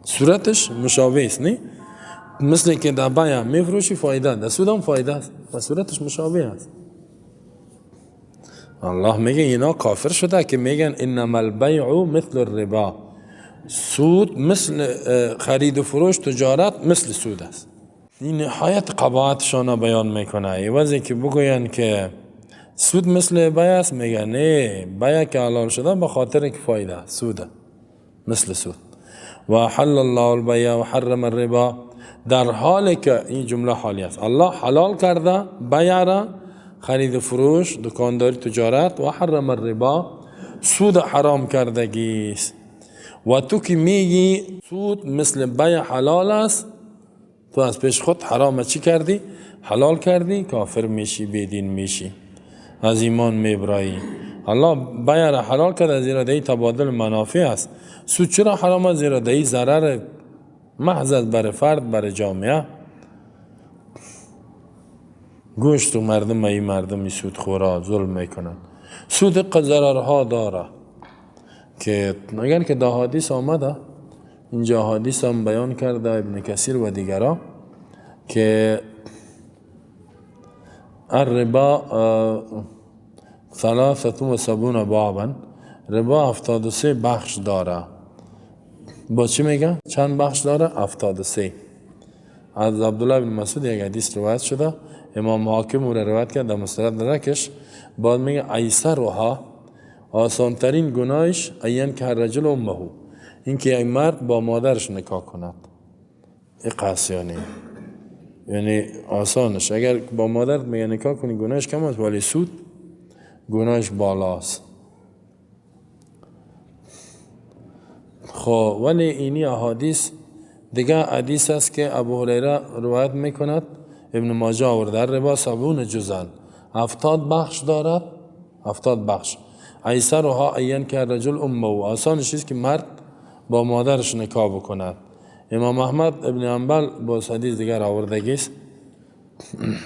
صورتش مشابه است، نه؟ مثل که در بیع میفروشی فایده، در سود هم فایده است و صورتش مشابه است. الله میگه اینا کافر شده که میگن انما البیع مثل الربا، سود مثل خرید و فروش، تجارت مثل سود است. این نهایت قباحتشان بیان میکنه. عوضی که بگوین که سود مثل بیع است؟ میگه نه، بیع که حلال شده به خاطر که فایده سوده، مثل سود. و حل الله البیع و حرم الربا، در حالی که این جمله حالی است، الله حلال کرده بیع را، خرید و فروش، دکانداری، تجارت، و حرم الربا، سود حرام کردگی است. و تو که میگی سود مثل بیع حلال است، تو از پیش خود حرام چی کردی؟ حلال کردی، کافر میشی، بیدین میشی، از ایمان میبرایی. الله بیع را حلال کرده زیرا دهی تبادل منافع است. سود چرا حرام است؟ زیرا دهی ضرر محض بر فرد، بر جامعه. گوشت و مردم ای مردمی سود خورا ظلم میکنن. سود ضررها داره که اگر که دا حدیث آمده، اینجا حدیث هم بیان کرده ابن کثیر و دیگرها که الربا 73 بابا، ربا 73 بخش داره. با چی میگه؟ چند بخش داره؟ 73. از عبدالله بن مسعود یک حدیث روایت شده، امام حاکم رو روایت کرد در مستدرکش. بعد میگه ایسرها، آسان ترین گناهش این که هر رجل امه، این که یک مرد با مادرش نکاح کند. این قاسیانه، یعنی آسانش. اگر با مادر میگه نکاح کنی گناهش کم است، ولی سود گناهش بالاست. خب ولی اینی احادیث دیگه حدیث است که ابو هریره روایت میکند، ابن ماجه آورده، در ربا 70 جزء، 70 بخش دارد، 70 بخش. ایسرها این که رجل امه، آسانش است که مرد با مادرش نکاح بکند. امام احمد ابن حنبل با حدیث دیگر آوردگی است،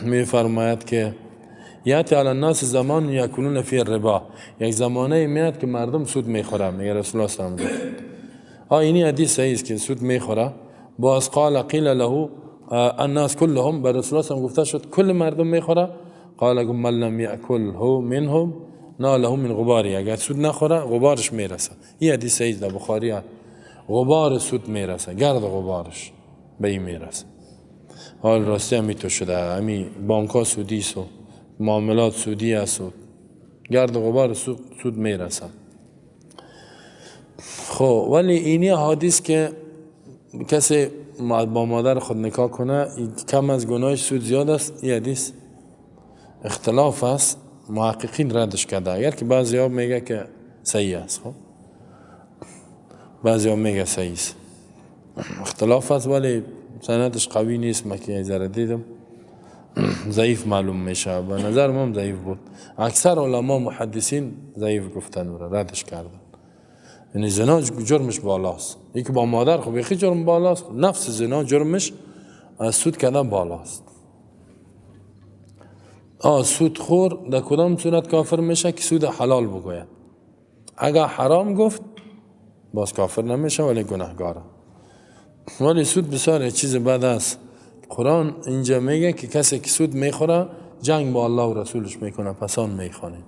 میفرماید که یاتی علی الناس زمان یکونون فی الربا، یک زمانه میاد که مردم سود میخورن. میگه رسول الله صلی الله علیه و آله اینی حدیث صحیح است که سود میخوره. باز قال قیل له الناس كلهم، بر رسول الله گفته شد کل مردم میخوره. قال من لم یاکله منهم ناله من غباری، اگر سود نخوره غبارش میرسه. این حدیث صحیح در بخاری است، غبار سود میرسه، گرد غبارش به این میرسه. حال راستی همی تو شده، همی بانکا سودی است و معاملات سودی است و گرد غبار سود میرسه. خب ولی اینی حدیث که کسی با مادر خود نکاح کنه کم از گناهش سود زیاد است، این حدیث اختلاف است، محققین ردش کرده. اگر که بعضی ها میگه که صحیح است، خب بعضی ها میگه صحیح است، اختلاف است، ولی سندش قوی نیست. من که ذره دیدم ضعیف معلوم میشه، به نظر من ضعیف بود. اکثر علما محدثین ضعیف گفتن و ردش کردن. یعنی زنا جرمش بالاست، یکی با مادر خب یکی جرم بالاست، نفس زنا جرمش از سود کردن بالاست. سود خور در کدام صورت کافر میشه؟ که سود حلال بگوید. اگر حرام گفت باز کافر نمیشه ولی گناهگاره. ولی سود بسیار چیز بد است. قرآن اینجا میگه که کسی که سود میخوره جنگ با الله و رسولش میکنه، پسان میخوانه،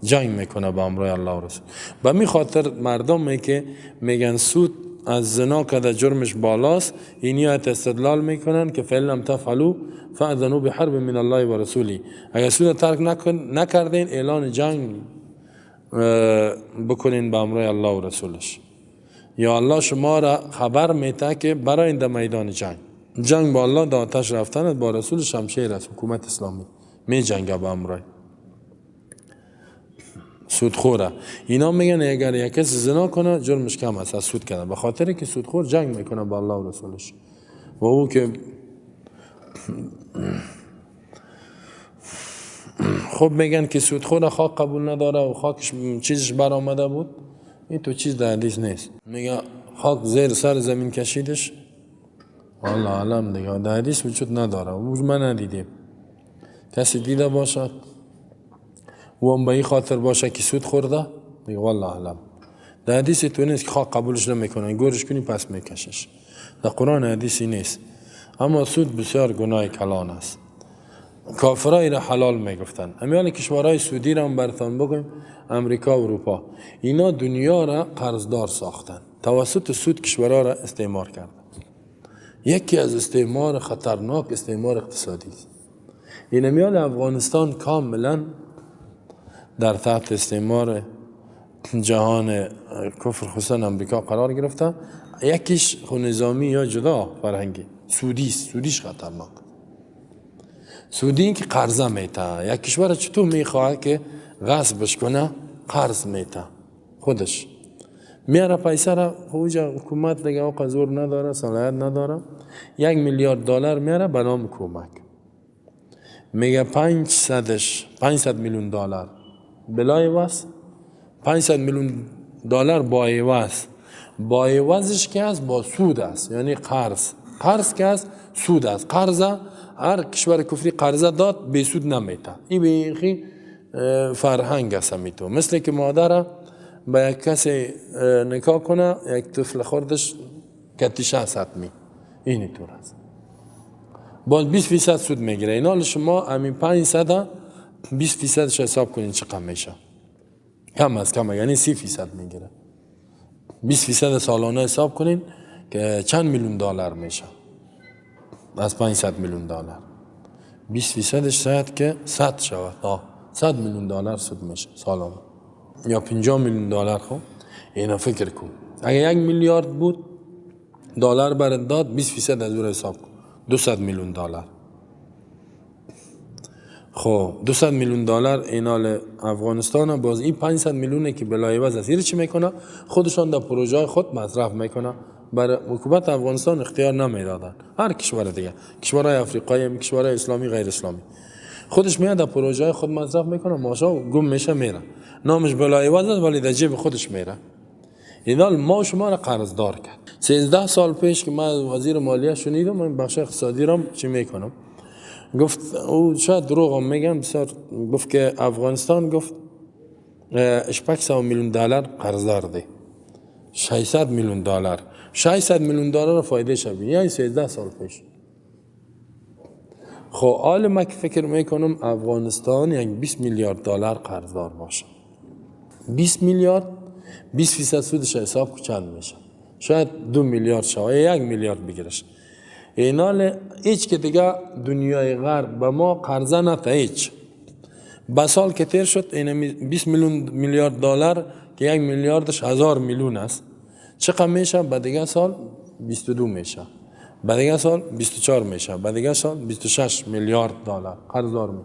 جنگ میکنه با امر الله و رسول. به می خاطر مردم که میگن سود از زنا که جرمش بالاست، اینیات استدلال میکنن که فعل لم تفعلوا فاذنوا بحرب من الله و رسوله. اگر سود ترک نکردین اعلان جنگ بکنین با امر الله و رسولش، یا الله شما را خبر میده که برای در میدان جنگ با الله در آتش رفتن، با رسول شمشیر است، حکومت اسلامی می جنگه با امر سودخوره. اینا میگن اگر یک کسی زنا کنه جرمش کم است از سود کنه، به خاطر که سودخور جنگ میکنه با الله و رسولش. و او که خب میگن که سودخور خاک قبول نداره و خاکش چیزش برآمده بود، این تو چیز در حدیث نیست. میگه خاک زیر سر زمین کشیدش، والله علم دیگه در حدیث وجود نداره و من ندیدیم. کسی دیده باشد و هم به این خاطر باشه که سود خورده، میگه والله علم. در حدیث تو نیست که خاک قبولش نمیکنه، گورش کنی پس میکشش. در قرآن حدیثی نیست. اما سود بسیار گناه کلان است. کافرای را حلال میگفتن. امیال کشورهای سودی را هم برتان بگویم، امریکا و اروپا، اینا دنیا را قرضدار ساختن، توسط سود کشورها را استعمار کردن. یکی از استعمار خطرناک استعمار اقتصادی است. این امیال افغانستان کاملا در تحت استعمار جهان کفر خصوصا امریکا قرار گرفته. یکیش نظامی یا جدا فرهنگی سودیش خطرناک. سودی که قرضه میته، یک کشور چطور میخواه که غصبش کنه؟ قرض میته خودش میاره پیسه را. خوجا حکومت دیگه آقا زور نداره، صلاحیت نداره، 1 میلیارد دلار میاره به نام کمک. میگه 500 میلیون دلار بلای واسه 500 میلیون دلار با عوض. با عوضش که است با سود است، یعنی قرض که است سود است. قرض هر کشور کفری قرضه داد به سود نمیته. این بیخی فرهنگ است میتو. مثل که مادر با یک کسی نکاح کنه، یک طفل خوردش کتیشه است حتمی. اینی طور است. باز 20% سود میگیره. این حال شما همین 500 20% حساب کنین چقدر میشه. کم از کم یعنی 30% میگیره. 20% سالانه حساب کنین که چند میلیون دلار میشه از 500 میلیون دلار. 20% شاید که 100 شود، 100 میلیون دلار سود میشه سالانه یا 50 میلیون دلار. خب اینا فکر کن اگه 1 میلیارد بود دلار برات داد، 20% از اون حساب کن 200 میلیون دلار. خب 200 میلیون دلار اینال افغانستان. باز این 500 میلیونه که بلای عوض است، چی میکنه؟ خودشان در پروژه خود مصرف میکنه. برای حکومت افغانستان اختیار نمیدادن. هر کشور دیگه، کشورهای افریقایی، کشورهای اسلامی غیر اسلامی، خودش میاد در پروژه خود مصرف میکنه، ماشا گم میشه میره، نامش بلای عوض است ولی در جیب خودش میره. اینال ما شما را قرضدار کرد. 13 سال پیش که من وزیر مالیه شنیدم، من بخش اقتصادی را چی میکنم، گفت او شاید دروغ هم میگم بسیار، گفت که افغانستان گفت 800 میلیون دلار قرضدار ده، 600 میلیون دلار 600 میلیون دلار فایده شبیه، یعنی 13 سال پیش. خب حال ما که فکر میکنم افغانستان یعنی 20 میلیارد دلار قرضدار باشه. 20 میلیارد 20% سودش حساب چند میشه؟ شاید 2 میلیارد شاید 1 میلیارد بگیرش. اینال هیچ که دیگه دنیای غرب به ما قرضه نته هیچ. با سال که تیر شد این 20 میلیارد دلار که 1 میلیاردش 1000 میلیون است، چقدر میشه؟ بعد دیگه سال 22 میشه، بعد دیگه سال 24 میشه، بعد دیگه سال 26 میلیارد دلار قرضدار می،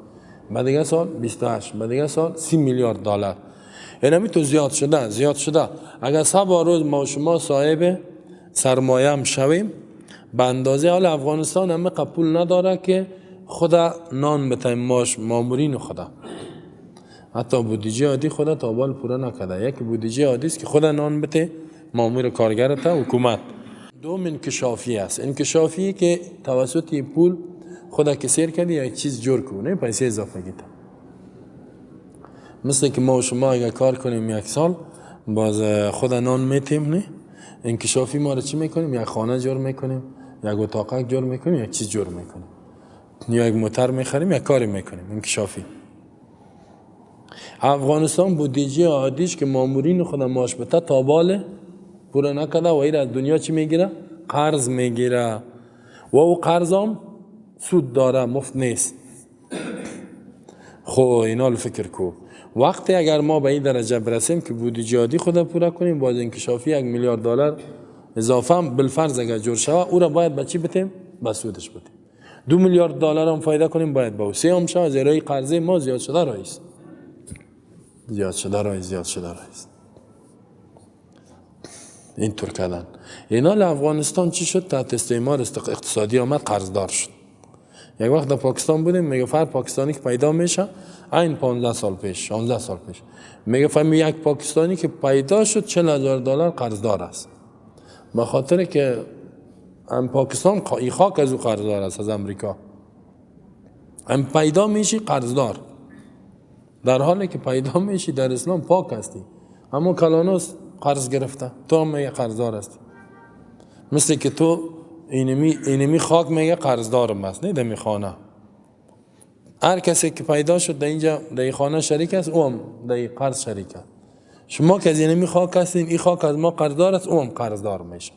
بعد دیگه سال 28، بعد دیگه سال 30 میلیارد دلار. اینمی تو زیاد شده. اگر صبح روز ما شما صاحب سرمایه هم شویم، به اندازه حال افغانستان همه قبول نداره که خدا نان بتیم ماش مامورین خدا، حتی بودجه عادی خدا تا بال پورا نکرده. یک بودجه عادی است که خدا نان بته مامور کارگر تا حکومت. دوم انکشافی است. انکشافی که توسط پول خدا کسیر کردی یک چیز جور کنه پیسه اضافه گیره. مثل که ما و شما اگر کار کنیم یک سال باز خدا نان میتیم، نه انکشافی ما رو چی میکنیم؟ یک خانه جور میکنیم، یک اتاقک جور میکنیم، یک چیز جور میکنیم، یا یک موتر میخریم، یک کاری میکنیم. انکشافی. افغانستان بودجه عادیش که مامورین خدا ماش بته تا باله پورا نکرده و ایر از دنیا چی میگیره؟ قرض میگیره و او قرض هم سود داره، مفت نیست. خب اینا رو فکر کو. وقتی اگر ما به این درجه برسیم که بودجه عادی خدا پورا کنیم، باز انکشافی 1 میلیارد دلار اضافه هم بالفرض اگر جور شود، او را باید به چی بتیم؟ به سودش بتیم. 2 میلیارد دلار هم فایده کنیم باید به او 3 هم شود، زیرای قرضه ما زیاد شده رئیس. این طور کردن. اینال افغانستان چی شد؟ تحت استعمار اقتصادی آمد، قرضدار شد. یک وقت در پاکستان بودیم، میگه فرد پاکستانی که پیدا میشه این 15 سال پیش 16 سال پیش، میگه فهمی یک پاکستانی که پیدا شد 40,000 دلار قرضدار است، به خاطر که هم پاکستان این خاک از او قرضدار است، از امریکا هم پیدا میشی قرضدار، در حالی که پیدا میشی در اسلام پاک هستی، اما کلانوس قرض گرفته، تو هم میگه قرضدار هستی. مثل که تو اینمی خاک میگه قرضدارم است، نه دمی خانه. هر کسی که پیدا شد در اینجا در این خانه شریک است، او هم در این قرض شریک است. شما که از اینمی خاک هستین، این خاک از ما قرضدار است، او هم قرضدار میشه.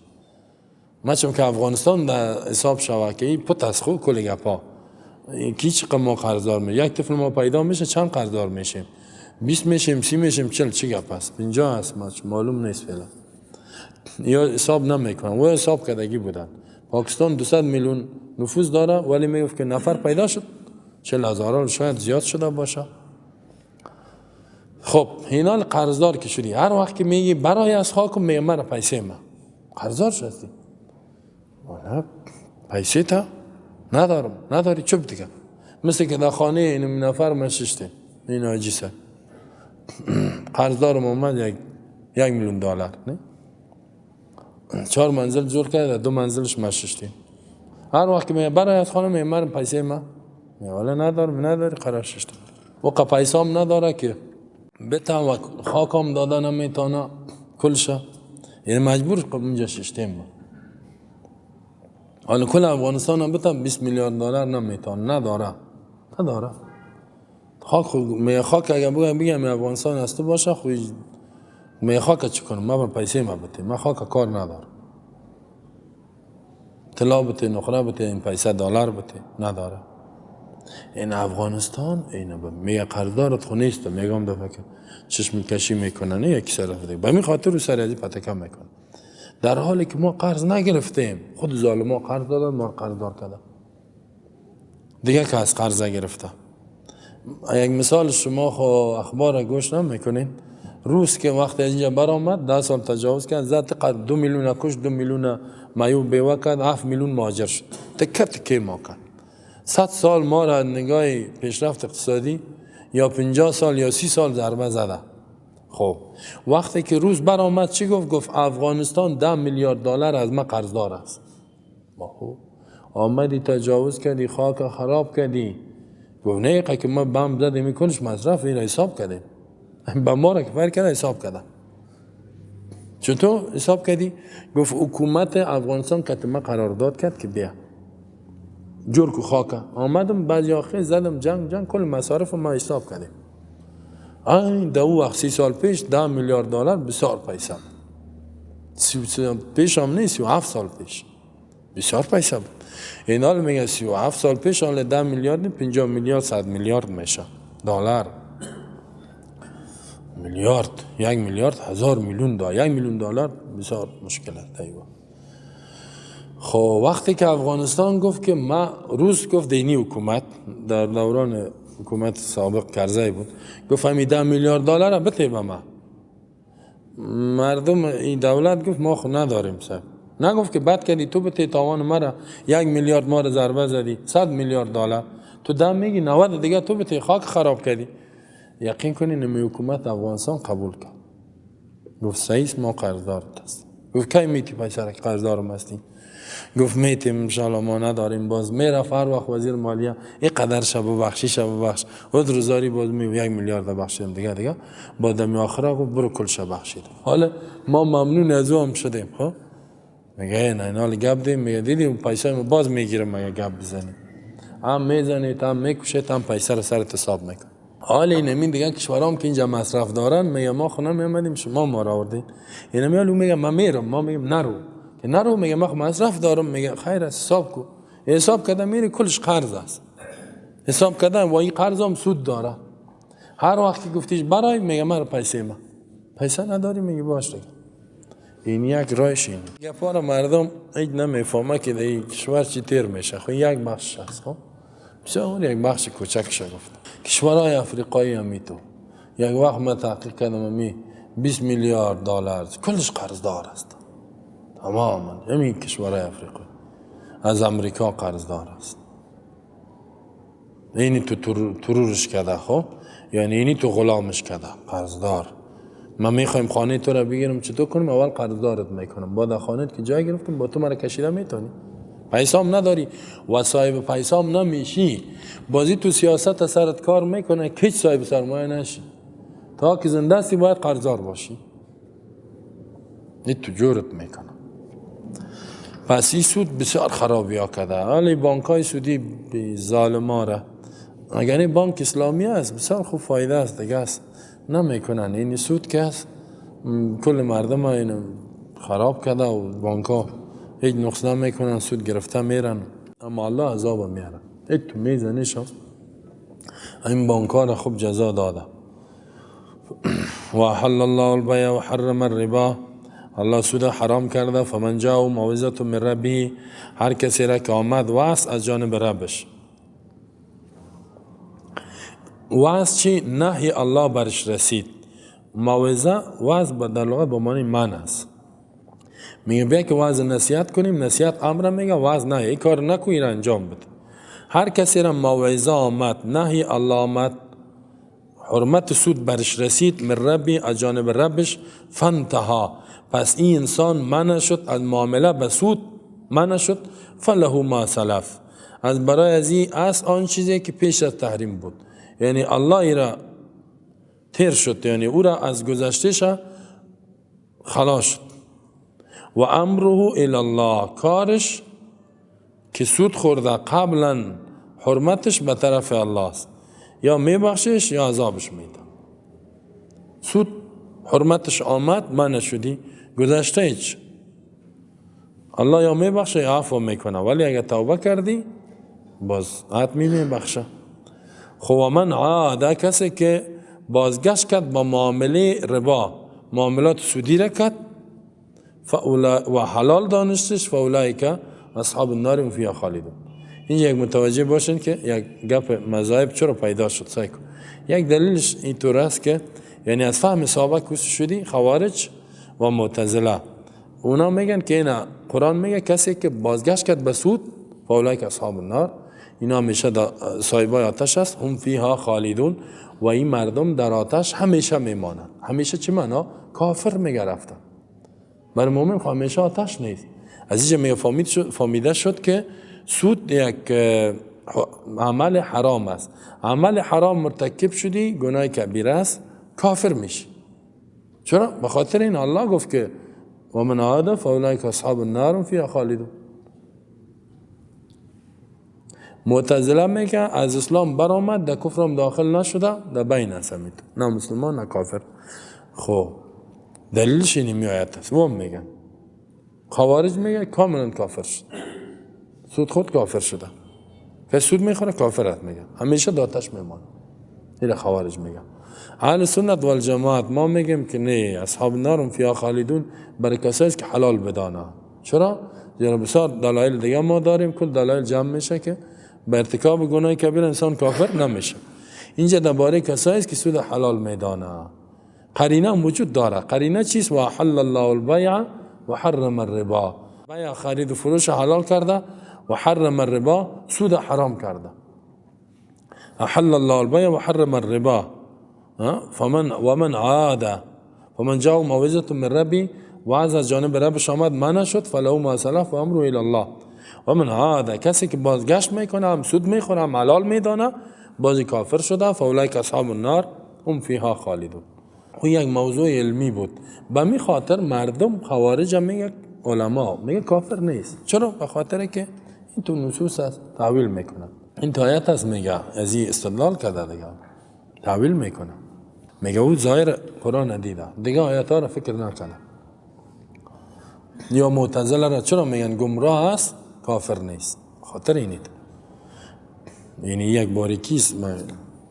چون که افغانستان در حساب شود که این پت از خود کلی گپا کی چقدر ما قرضدار میشه. یک طفل ما پیدا میشه چند قرضدار میشیم. 20 میشیم 30 میشیم 40 چی گپ است 50 است معلوم نیست فعلا یا حساب نمیکنن و حساب کردگی بودن پاکستان 200 میلیون نفوذ داره ولی میگفت که نفر پیدا شد 40,000 شاید زیاد شده باشه. خب اینا قرضدار که شدی هر وقت که میگی برای از خاکم میگه من پیسه ما قرضدار شدی والا پیسه تا نداری چوب دیگه مثل که در خانه این نفر مششته این آجیسه قرضدارم اومد یک میلیون دلار نه 4 منزل جور کرده 2 منزلش مششته هر وقت که میگه برای از خانه میگه من پیسه ما والا نداری قرار ششته وقت پیسه هم نداره که بتا و خاکم داده نمیتونه کلشه یعنی مجبور اونجا ششتیم با حالا کل افغانستان هم بتا 20 میلیارد دلار نمیتونه نداره خاک اگر بگم افغانستان هسته باشه خوی خاک چی کنم من پیسه ما بته من خاک کار ندارم طلا بته نقره بته این پیسه دلار بته نداره این افغانستان اینه میگه قرضدارت خو نیست میگم دفعه که چشم کشی میکنه نه یکی طرف دیگه به می خاطر رو سر ازی پتکم میکنه در حالی که ما قرض نگرفتیم خود ظالما قرض دادن ما قرضدار کردن دیگه که از قرض گرفته یک مثال شما خو اخبار گوش نمیکنین روس که وقت اینجا برآمد 10 سال تجاوز کرد ذات قرض 2 میلیون کش 2 میلیون مایو بیوه کرد 7 میلیون مهاجر شد تکه ما کرد 100 سال ما را نگاه پیشرفت اقتصادی یا 50 سال یا 30 سال ضربه زده. خب وقتی که روز برآمد چی گفت افغانستان 10 میلیارد دلار از ما قرضدار است. خب آمدی تجاوز کردی خاک خراب کردی گفت نه که ما بم زدیم میکنش مصرف این حساب کردیم با ما را که فرق کرده حساب کردم چطور حساب کردی گفت حکومت افغانستان که ما قرارداد کرد که بیا جور کو خاکه آمدم بعضی آخر زدم جنگ کل مصارف ما حساب کردیم این دو وقت 30 سال پیش 10 میلیارد دلار بسیار پیسه پیش هم نیست 37 سال پیش بسیار پیسه بود این حال میگه 37 سال پیش حال 10 میلیارد 50 میلیارد 100 میلیارد میشه دلار میلیارد 1 میلیارد 1000 میلیون دلار 1 میلیون دلار بسیار مشکل است ایوا خب وقتی که افغانستان گفت که ما روز گفت دینی حکومت در دوران حکومت سابق کرزی بود گفت همین 10 میلیارد دلار بده به ما مردم این دولت گفت ما خو نداریم صاحب نگفت که بد کردی تو بده تاوان مرا 1 میلیارد ما را ضربه زدی 100 میلیارد دلار تو دم میگی 90 دیگه تو بده خاک خراب کردی یقین کنین نمی حکومت افغانستان قبول کرد گفت سعیس ما قرضدار است گفت کی میتی پیسه را که قرضدارم هستی گفت میتیم انشاءالله ما نداریم باز میرفت هر وقت وزیر مالیه این قدر شب بخش خود روزاری باز 1 میلیارد بخشیدم دیگه با دمی آخره گفت برو کل شب بخشید حالا ما ممنون از او هم شدیم خب میگه نه اینا گپ دیم میگه دیدی پیسه ما باز میگیرم مگه گپ بزنی هم میزنید هم میکشید هم پیسه رو سرت حساب میکن حالا این دیگه کشورام که اینجا مصرف دارن میگه ما خونه میامدیم شما ما را آوردین اینا میگه من میرم ما میگم نرو میگه ما مصرف دارم میگه خیر حساب کو حساب کردم میری کلش قرض است حساب کردم و این قرض هم سود داره هر وقت که گفتیش برای میگه من پیسه نداری میگه باش دیگه این یک رایش اینه گپار مردم هیچ نمیفهمه که در این کشور چی تیر میشه خب یک بخش هست خب بسیار یک بخش کوچکش گفت کشورهای افریقایی هم تو یک وقت من تحقیق کردم 20 میلیارد دلار کلش قرضدار است تماما همین کشورهای افریقایی از امریکا قرضدار است اینی تو ترورش کرده خب یعنی اینی تو غلامش کرده قرضدار من میخوایم خانه تو را بگیرم چطور کنم اول قرضدارت میکنم بعد خانه که جای گرفتم با تو مرا کشیده میتونی پیسه هم نداری و صاحب پیسه هم نمیشی بازی تو سیاست سرت کار میکنه که هیچ صاحب سرمایه نشی تا که زنده هستی باید قرضدار باشی این تو جورت میکنه پس این سود بسیار خرابی ها کرده حالی بانک های سودی به ظالما را اگر این بانک اسلامی است بسیار خوب فایده است دیگه است نمیکنن این سود که است کل مردم اینو خراب کرده و بانک ها هیچ نقص نمیکنن سود گرفته میرن اما الله عذاب میارن تو میزنیش این بانک ها را خوب جزا داده و حل الله البیع و حرم الربا، الله سود حرام کرده. فمن جاء موعظة من ربه، هر کسی را که آمد وعظ از جانب ربش. وعظ چی؟ نهی الله برش رسید. موعظه وعظ در لغت به معنی من است. میگه بیا که وعظ نصیحت کنیم، نصیحت امر میگه، وعظ نه، این کار نکو، این انجام بده. هر کسی را موعظه آمد، نهی الله آمد، حرمت سود برش رسید، من ربی، از جانب ربش، فانتها، پس این انسان منع شد از معامله به سود، منع شد، فله ما سلف، از برای از این است آن چیزی که پیش از تحریم بود. یعنی الله ای را تیر شد، یعنی او را از گذشتهش خلاص شد. و امره الی الله، کارش که سود خورده قبلا حرمتش به طرف الله است، یا میبخشش یا عذابش میده. سود حرمتش آمد، منع شدی، گذشته ایچ، الله یا میبخشه یا عفو میکنه، ولی اگر توبه کردی باز حتمی میبخشه. خب من عاده، کسی که بازگشت کرد با معامله ربا، معاملات سودی را کرد و حلال دانستش، فاولئک اصحاب النار هم فیها خالدون. اینجا یک متوجه باشین که یک گپ مذاهب چرا پیدا شد. سعی کن. یک دلیلش اینطور است که یعنی از فهم صحابه کوشش شدی، خوارج و معتزله اونا میگن که اینا قرآن میگه کسی که بازگشت کرد به سود، فاولئک اصحاب النار، اینا همیشه صاحبای آتش است، هم فیها خالدون، و این مردم در آتش همیشه میمانند. همیشه چی معنا؟ کافر میگه رفتن. برای مومن همیشه آتش نیست. از اینجا فهمیده شد که سود یک عمل حرام است. عمل حرام مرتکب شدی، گناه کبیره است، کافر میشی. چرا؟ به خاطر این الله گفت که و من عاد فاولئک اصحاب النار فیها خالدون. معتزله میگه از اسلام برآمد، در کفرم داخل نشده، در بین است، نه مسلمان نه کافر. خب دلیلش اینی میآیت است. و میگن خوارج میگه کاملا کافر شد، سود خود کافر شده، که سود میخوره کافرت میگه، همیشه داتش میمانه. این خوارج میگه. اهل سنت والجماعت ما میگیم که نه، اصحاب النار هم فیها خالدون برای کسایی است که حلال بدانه. چرا؟ زیرا بسیار دلایل دیگه ما داریم، کل دلایل جمع میشه که به ارتکاب گناه کبیر انسان کافر نمیشه. اینجا درباره کسایی است که سود حلال میدانه. قرینه موجود داره. قرینه چیست؟ و حل الله البیع و حرم الربا، بیع خرید و فروش حلال کرده و حرم الربا، سود حرام کرده. حل الله البیع و حرم الربا. ومن عاد ومن جاء موعظة من ربی، وعظ از جانب ربش آمد، منع شد، فله ما سلف و امره الی الله. ومن عاد، کسی که بازگشت میکنه، هم سود میخوره، هم حلال میدانه، بازی کافر شده، فاولئک اصحاب النار هم فیها خالدون. و یک موضوع علمی بود. به می خاطر مردم خوارج میگه، علما میگه کافر نیست. چرا؟ به خاطر که این تو نصوص است، تعویل میکنه. این آیت است میگه، از این استدلال کرده دیگه، تعویل میکنه. میگه او ظاهر قرآن دیده، دیگه آیات ها را فکر نکنه. یا معتزله را چرا میگن گمراه است، کافر نیست؟ خاطر اینید. یعنی یک باریکیست،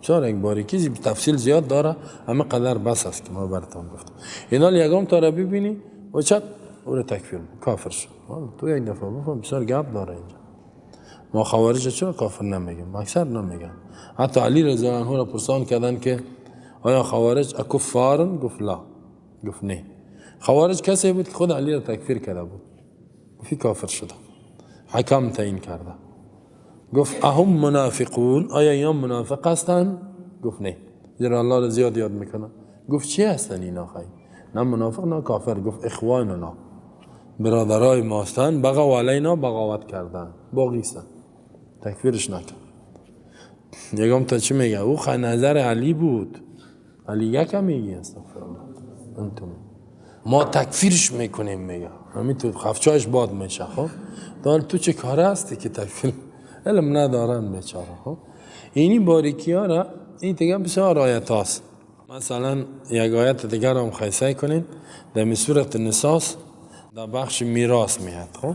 چرا یک باریکیزی تفصیل زیاد داره، همه قدر بس است که ما براتون گفتم. اینال یکم تا را ببینی و چت او را تکفیر کافر شد. تو یک دفعه بفهم بسیار گپ داره اینجا. ما خوارج چرا کافر نمیگیم؟ اکثر نمیگن. حتی علی رضی الله عنه را پرسان کردن که آیا خوارج کفارن؟ گفت لا. گفت نه. خوارج کسی بود که خود علی را تکفیر کرده بود، گفت کافر شده، حکم تعیین کرده. گفت اهم منافقون؟ آیا اینا منافق هستن؟ گفت نه. زیرا الله را زیاد یاد میکنه. گفت چی هستن اینا خیلی؟ نه منافق نه کافر. گفت اخواننا، برادرای ما هستن، بغوا علینا، بغاوت کردن، باقیستن، تکفیرش نکن. یکم تا چی میگه؟ او خیلی نظر علی بود. علی یکم میگی استغفرالله، انتم ما تکفیرش میکنیم میگه، همین تو خفچایش باد میشه. خب دار تو چه کاره هستی که تکفیر؟ علم ندارن بیچاره. خب اینی باریکی ها را این دیگه بسیار آیت هاست. مثلا یک آیت دیگر هم خیسته کنین، در سورت نساء در بخش میراث میاد. خب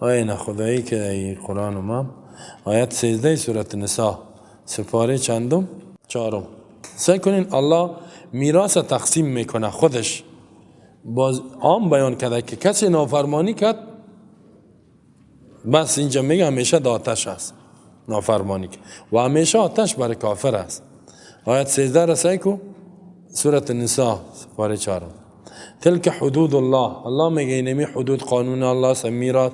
آیه خدایی که در قرآن ما آیت 13 سورت نساء، سپاره چندم؟ 4. سعی کنین الله میراث تقسیم میکنه خودش باز عام بیان کرده که کسی نافرمانی کرد بس اینجا میگه همیشه در آتش است نافرمانی کرد و همیشه آتش برای کافر است. آیت 13 رسای کو سورة النساء پاره 4 تلك حدود الله. الله میگه اینمی حدود قانون الله سمیرات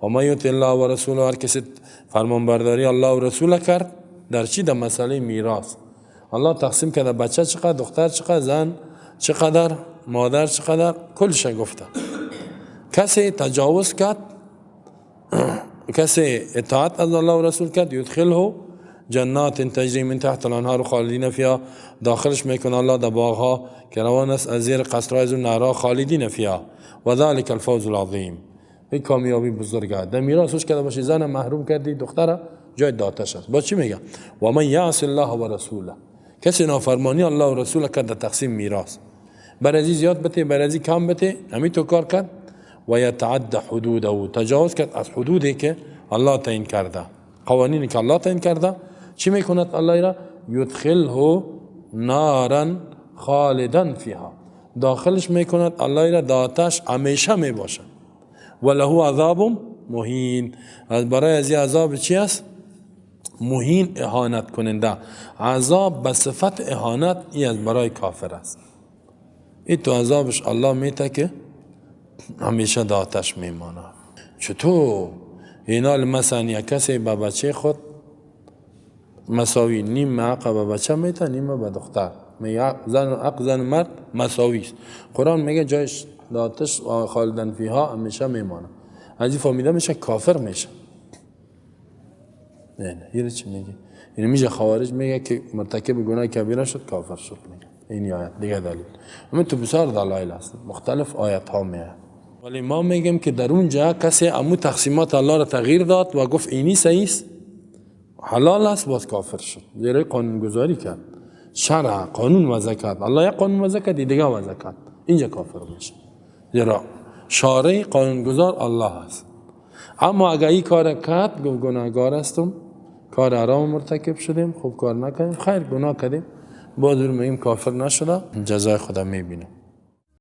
و ما یطع الله و رسوله هر کسی فرمانبرداری الله و رسول کرد در چی؟ در مسئله میراث. الله تقسیم کرده بچه چقدر، دختر چقدر، زن چقدر، مادر چقدر، کلش گفته. کسی تجاوز کرد، کسی اطاعت از الله و رسول کرد، یدخله جنات تجری من تحت الانهار خالدین فیها، داخلش میکنه الله در باغها که روان است از زیر قصرهای از نهرها خالدین فیها و ذلک الفوز العظیم. این کامیابی بزرگه. در میراثش کرده باشی زن محروم کردی، دختره جای داتش است. با چی میگه؟ و من یعص الله و رسوله. کسی نافرمانی الله و رسول کرد در تقسیم میراث، برای زیاد بته برای کم بته، همین تو کار کرد و یتعدى حدوده، تجاوز کرد از حدودی که الله تعیین کرده، قوانینی که الله تعیین کرده. چی میکند الله را؟ یدخله نارا خالدا فیها، داخلش میکند الله را در آتش همیشه میباشد. و له عذاب مهین، از برای از عذاب چی است؟ مهین، اهانت کننده. عذاب به صفت اهانت ای از برای کافر است. این تو عذابش الله میته که همیشه در آتش میمانه. چطور اینا مثلا یک کسی به بچه خود مساوی، نیم حق به بچه میته، نیم به دختر. حق زن مرد مساوی است. قرآن میگه جایش در آتش خالدن فیها همیشه میمانه. از این فهمیده میشه کافر میشه. نه یه چی میگه؟ یعنی میشه خوارج میگه که مرتکب گناه کبیره شد کافر شد. میگه این آیت دیگه دلیل. همین تو بسیار دلایل هست، مختلف آیات ها میاد. ولی ما میگیم که در اونجا کسی امو تقسیمات الله را تغییر داد و گفت اینی صحیح است، حلال است، باز کافر شد. زیرا قانون گذاری کرد، شرع قانون وضع کرد، الله یک قانون وضع کرد دیگه وضع کرد، اینجا کافر میشه. زیرا شارع قانون گذار الله است. اما اگر این کار کرد گفت گناهگار هستم، کار حرام مرتکب شدیم، خوب کار نکردیم، خیر گناه کردیم، باز میگیم کافر نشده، جزای خدا میبینیم.